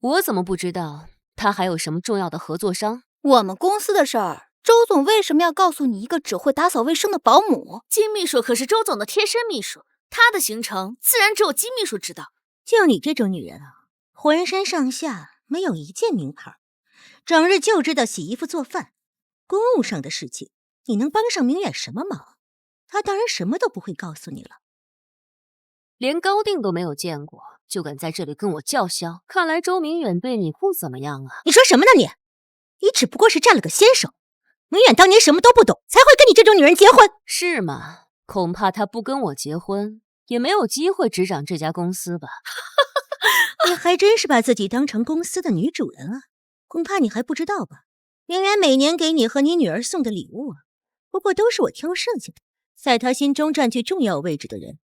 我怎么不知道他还有什么重要的合作商？我们公司的事儿，周总为什么要告诉你一个只会打扫卫生的保姆？金秘书可是周总的贴身秘书，他的行程自然只有金秘书知道。就你这种女人啊，浑身上下没有一件名牌，整日就知道洗衣服做饭，公务上的事情你能帮上明远什么忙？他当然什么都不会告诉你了。连高定都没有见过，就敢在这里跟我叫嚣，看来周明远对你不怎么样啊。你说什么呢你？你只不过是占了个先手，明远当年什么都不懂，才会跟你这种女人结婚。是吗？恐怕他不跟我结婚，也没有机会执掌这家公司吧。你还真是把自己当成公司的女主人啊。恐怕你还不知道吧，明远每年给你和你女儿送的礼物啊，不过都是我挑剩下的，在他心中占据重要位置的人，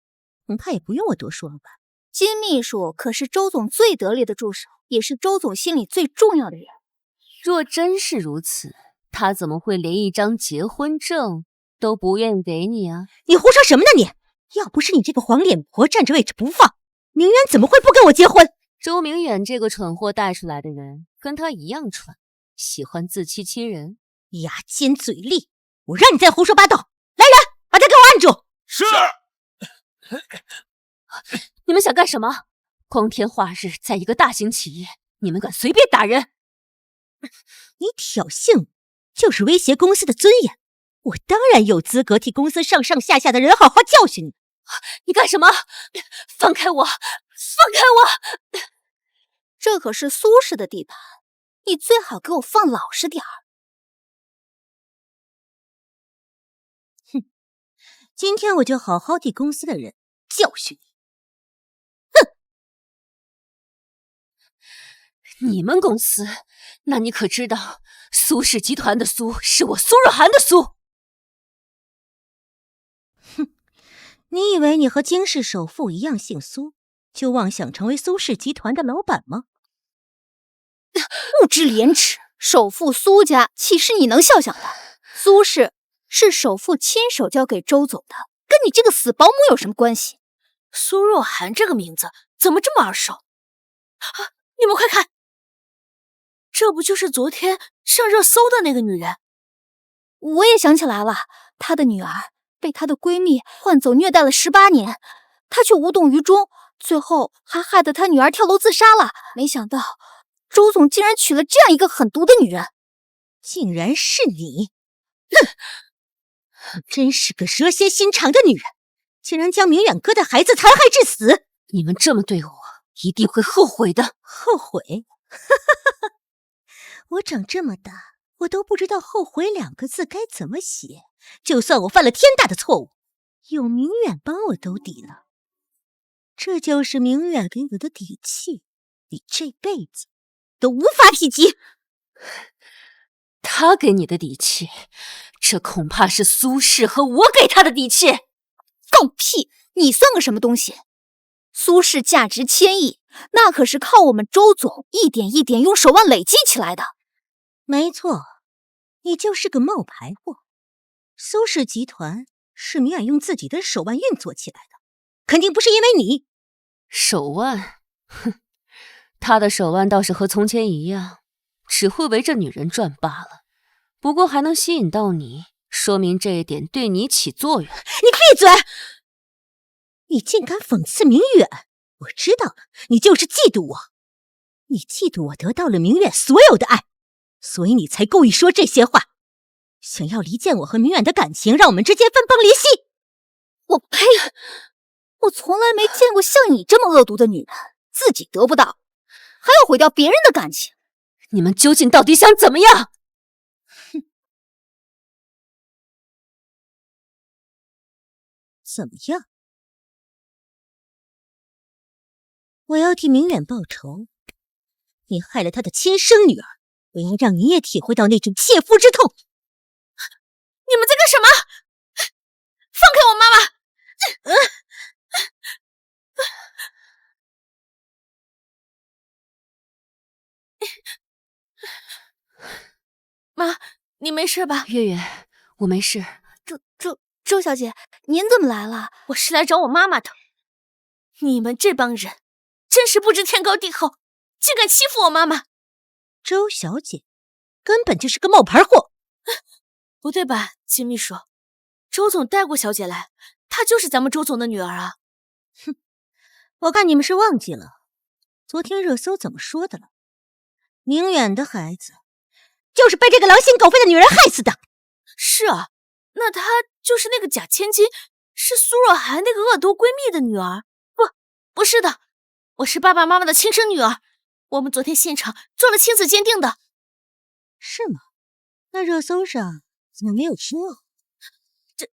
恐怕也不用我多说了吧。金秘书可是周总最得力的助手，也是周总心里最重要的人。若真是如此，他怎么会连一张结婚证都不愿意给你啊？你胡说什么呢你？要不是你这个黄脸婆占着位置不放，明远怎么会不跟我结婚？周明远这个蠢货带出来的人跟他一样蠢，喜欢自欺欺人，牙尖嘴利。我让你再胡说八道，来人，把他给我按住！是。你们想干什么？光天化日，在一个大型企业，你们敢随便打人？你挑衅就是威胁公司的尊严，我当然有资格替公司上上下下的人好好教训你。你干什么？放开我！放开我！这可是苏氏的地盘，你最好给我放老实点儿。哼，今天我就好好替公司的人教训你。你们公司？那你可知道苏氏集团的苏是我苏若涵的苏？哼，你以为你和京氏首富一样姓苏，就妄想成为苏氏集团的老板吗？不知廉耻！首富苏家岂是你能肖想的？苏氏是首富亲手交给周总的，跟你这个死保姆有什么关系？苏若涵这个名字怎么这么耳熟？啊，你们快看！这不就是昨天上热搜的那个女人？我也想起来了，她的女儿被她的闺蜜换走虐待了18年，她却无动于衷，最后还害得她女儿跳楼自杀了。没想到周总竟然娶了这样一个狠毒的女人。竟然是你！哼，真是个蛇蝎心肠的女人，竟然将明远哥的孩子残害致死！你们这么对我，一定会后悔的。后悔？我长这么大，我都不知道后悔2个字该怎么写。就算我犯了天大的错误，有明远帮我兜底了，这就是明远给我的底气，你这辈子都无法企及。他给你的底气，这恐怕是苏轼和我给他的底气。放屁！你算个什么东西？苏轼价值1000亿，那可是靠我们周总一点一点用手腕累积起来的。没错，你就是个冒牌货。苏氏集团是明远用自己的手腕运作起来的，肯定不是因为你。手腕？哼，他的手腕倒是和从前一样，只会围着女人转罢了。不过还能吸引到你，说明这一点对你起作用。你闭嘴！你竟敢讽刺明远，我知道了，你就是嫉妒我。你嫉妒我得到了明远所有的爱，所以你才故意说这些话，想要离间我和明远的感情，让我们之间分崩离析。我呸！我从来没见过像你这么恶毒的女人，自己得不到，还要毁掉别人的感情。你们究竟到底想怎么样？哼，怎么样？我要替明远报仇。你害了他的亲生女儿，我要让你也体会到那种切肤之痛。你们在干什么？放开我妈妈！妈，你没事吧？月月，我没事。周小姐，您怎么来了？我是来找我妈妈的。你们这帮人真是不知天高地厚，竟敢欺负我妈妈！周小姐根本就是个冒牌货。不对吧，秦秘书？周总带过小姐来，她就是咱们周总的女儿啊。哼，我看你们是忘记了昨天热搜怎么说的了。明远的孩子就是被这个狼心狗肺的女人害死的。是啊，那她就是那个假千金，是苏若涵那个恶毒闺蜜的女儿。不是的，我是爸爸妈妈的亲生女儿。我们昨天现场做了亲子鉴定的。是吗？那热搜上怎么没有说？这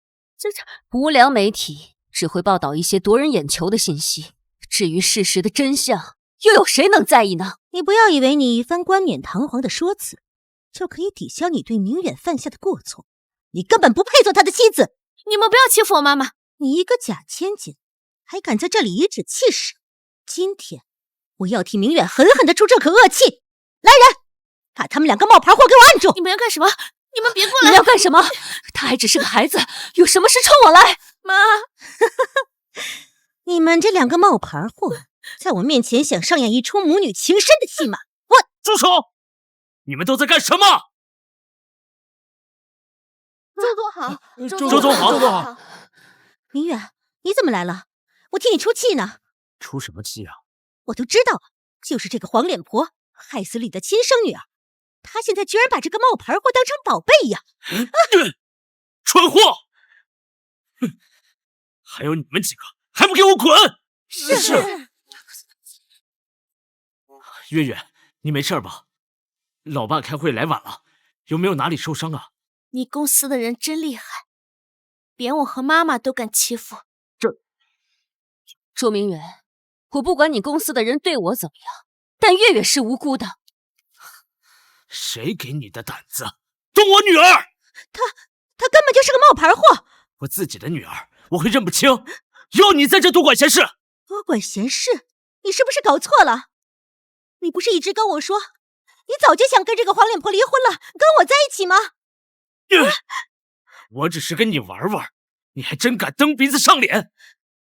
无良媒体只会报道一些夺人眼球的信息，至于事实的真相，又有谁能在意呢？你不要以为你一番冠冕堂皇的说辞，就可以抵消你对明远犯下的过错。你根本不配做他的妻子。你们不要欺负我妈妈！你一个假千金，还敢在这里颐指气使！今天我要替明远狠狠地出这口恶气！来人，把他们2个冒牌货给我按住！你们要干什么？你们别过来！你要干什么？他还只是个孩子，有什么事冲我来？妈，你们这2个冒牌货，在我面前想上演一出母女情深的戏码，我住手！你们都在干什么？周总好，周总好，周总好。明远，你怎么来了？我替你出气呢。出什么气啊？我都知道了，就是这个黄脸婆害死你的亲生女儿，她现在居然把这个冒牌货当成宝贝一样。蠢货！哼，还有你们几个，还不给我滚！是。月月，你没事吧？老爸开会来晚了，有没有哪里受伤啊？你公司的人真厉害，连我和妈妈都敢欺负。周明远，我不管你公司的人对我怎么样，但月月是无辜的。谁给你的胆子动我女儿？她根本就是个冒牌货。我自己的女儿我会认不清，要你在这多管闲事？多管闲事？你是不是搞错了？你不是一直跟我说，你早就想跟这个黄脸婆离婚了，跟我在一起吗？我只是跟你玩玩，你还真敢蹬鼻子上脸？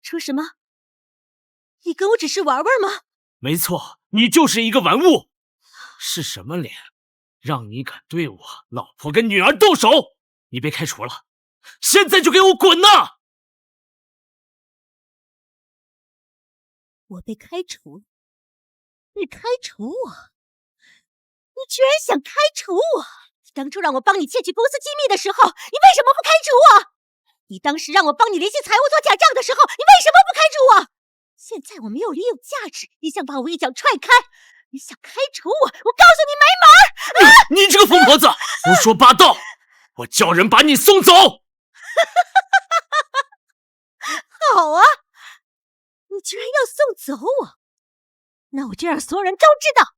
说什么？你跟我只是玩玩吗？没错，你就是一个玩物。是什么脸，让你敢对我老婆跟女儿动手？你被开除了，现在就给我滚呐！我被开除？你开除我？你居然想开除我？当初让我帮你窃取公司机密的时候，你为什么不开除我？你当时让我帮你联系财务做假账的时候，你为什么不开除我？现在我没有利用价值，你想把我一脚踹开，你想开除我，我告诉你没门儿！你这个疯婆子，胡说八道！我叫人把你送走。好啊，你居然要送走我，那我就让所有人都知道，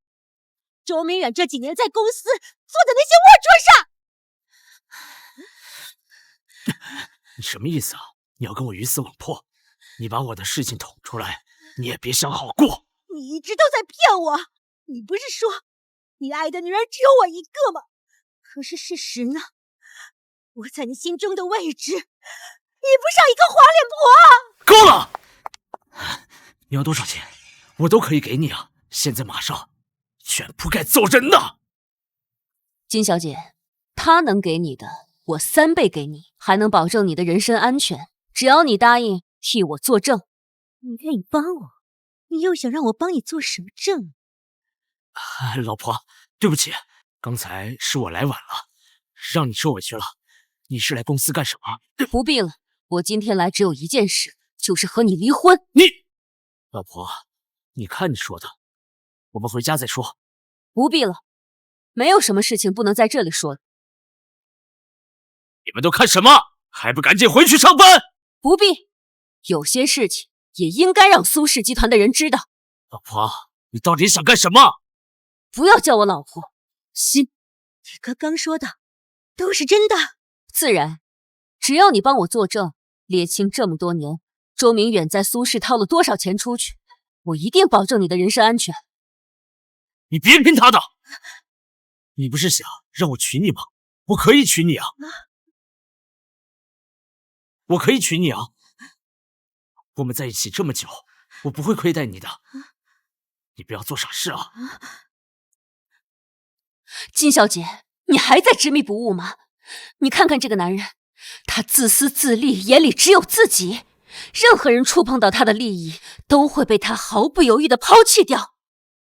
周明远这几年在公司做的那些龌龊事。你什么意思啊？你要跟我鱼死网破？你把我的事情捅出来，你也别想好过。你一直都在骗我，你不是说你爱的女人只有我一个吗？可是事实呢？我在你心中的位置，比不上一个黄脸婆。够了！你要多少钱，我都可以给你啊！现在马上，全部该走人的。金小姐，他能给你的，我3倍给你，还能保证你的人身安全。只要你答应替我作证。你愿意帮我，你又想让我帮你做什么证？老婆，对不起，刚才是我来晚了，让你受委屈了。你是来公司干什么？不必了，我今天来只有一件事，就是和你离婚。老婆，你看你说的，我们回家再说。不必了，没有什么事情不能在这里说的。你们都看什么？还不赶紧回去上班？不必，有些事情也应该让苏氏集团的人知道。老婆，你到底想干什么？不要叫我老婆，心。你哥刚说的都是真的？自然，只要你帮我作证，列清这么多年周明远在苏氏掏了多少钱出去，我一定保证你的人身安全。你别听他的，你不是想让我娶你吗？我可以娶你啊！我可以娶你啊！我们在一起这么久，我不会亏待你的。你不要做傻事啊！金小姐，你还在执迷不悟吗？你看看这个男人，他自私自利，眼里只有自己，任何人触碰到他的利益，都会被他毫不犹豫地抛弃掉。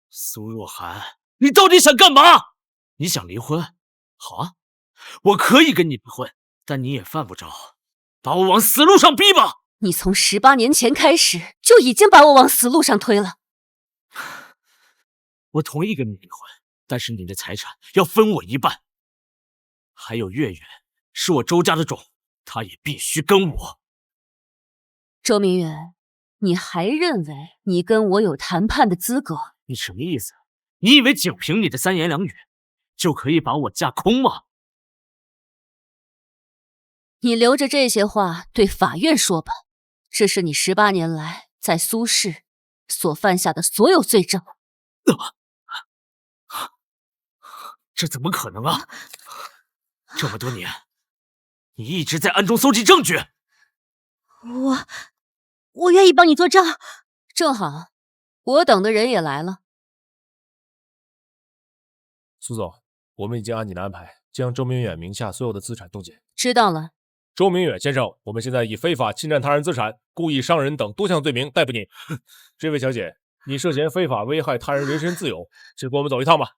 苏若涵，你到底想干嘛？你想离婚？好啊，我可以跟你离婚，但你也犯不着把我往死路上逼吧。你从18年前开始就已经把我往死路上推了。我同意跟你离婚，但是你的财产要分我一半。还有月月是我周家的种，她也必须跟我。周明远，你还认为你跟我有谈判的资格？你什么意思？你以为仅凭你的3言2语就可以把我架空吗？你留着这些话对法院说吧，这是你18年来在苏氏所犯下的所有罪证。这怎么可能啊！这么多年，你一直在暗中搜集证据。我愿意帮你作证。正好，我等的人也来了。苏总，我们已经按你的安排，将周明远名下所有的资产冻结。知道了。周明远先生，我们现在以非法侵占他人资产、故意伤人等多项罪名逮捕你。这位小姐，你涉嫌非法危害他人人身自由，请跟我们走一趟吧。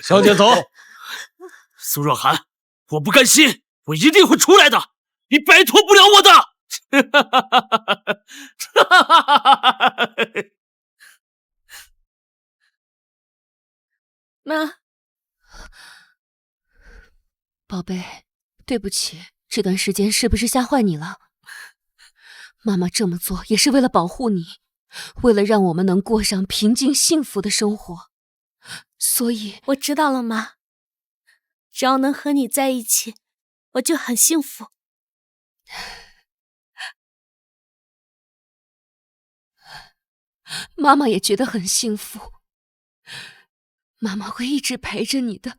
小姐走。苏若涵，我不甘心，我一定会出来的，你摆脱不了我的。妈，宝贝，对不起，这段时间是不是吓坏你了？妈妈这么做也是为了保护你，为了让我们能过上平静幸福的生活，所以我知道了，妈。只要能和你在一起，我就很幸福。妈妈也觉得很幸福，妈妈会一直陪着你的。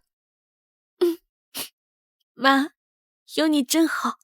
妈，有你真好。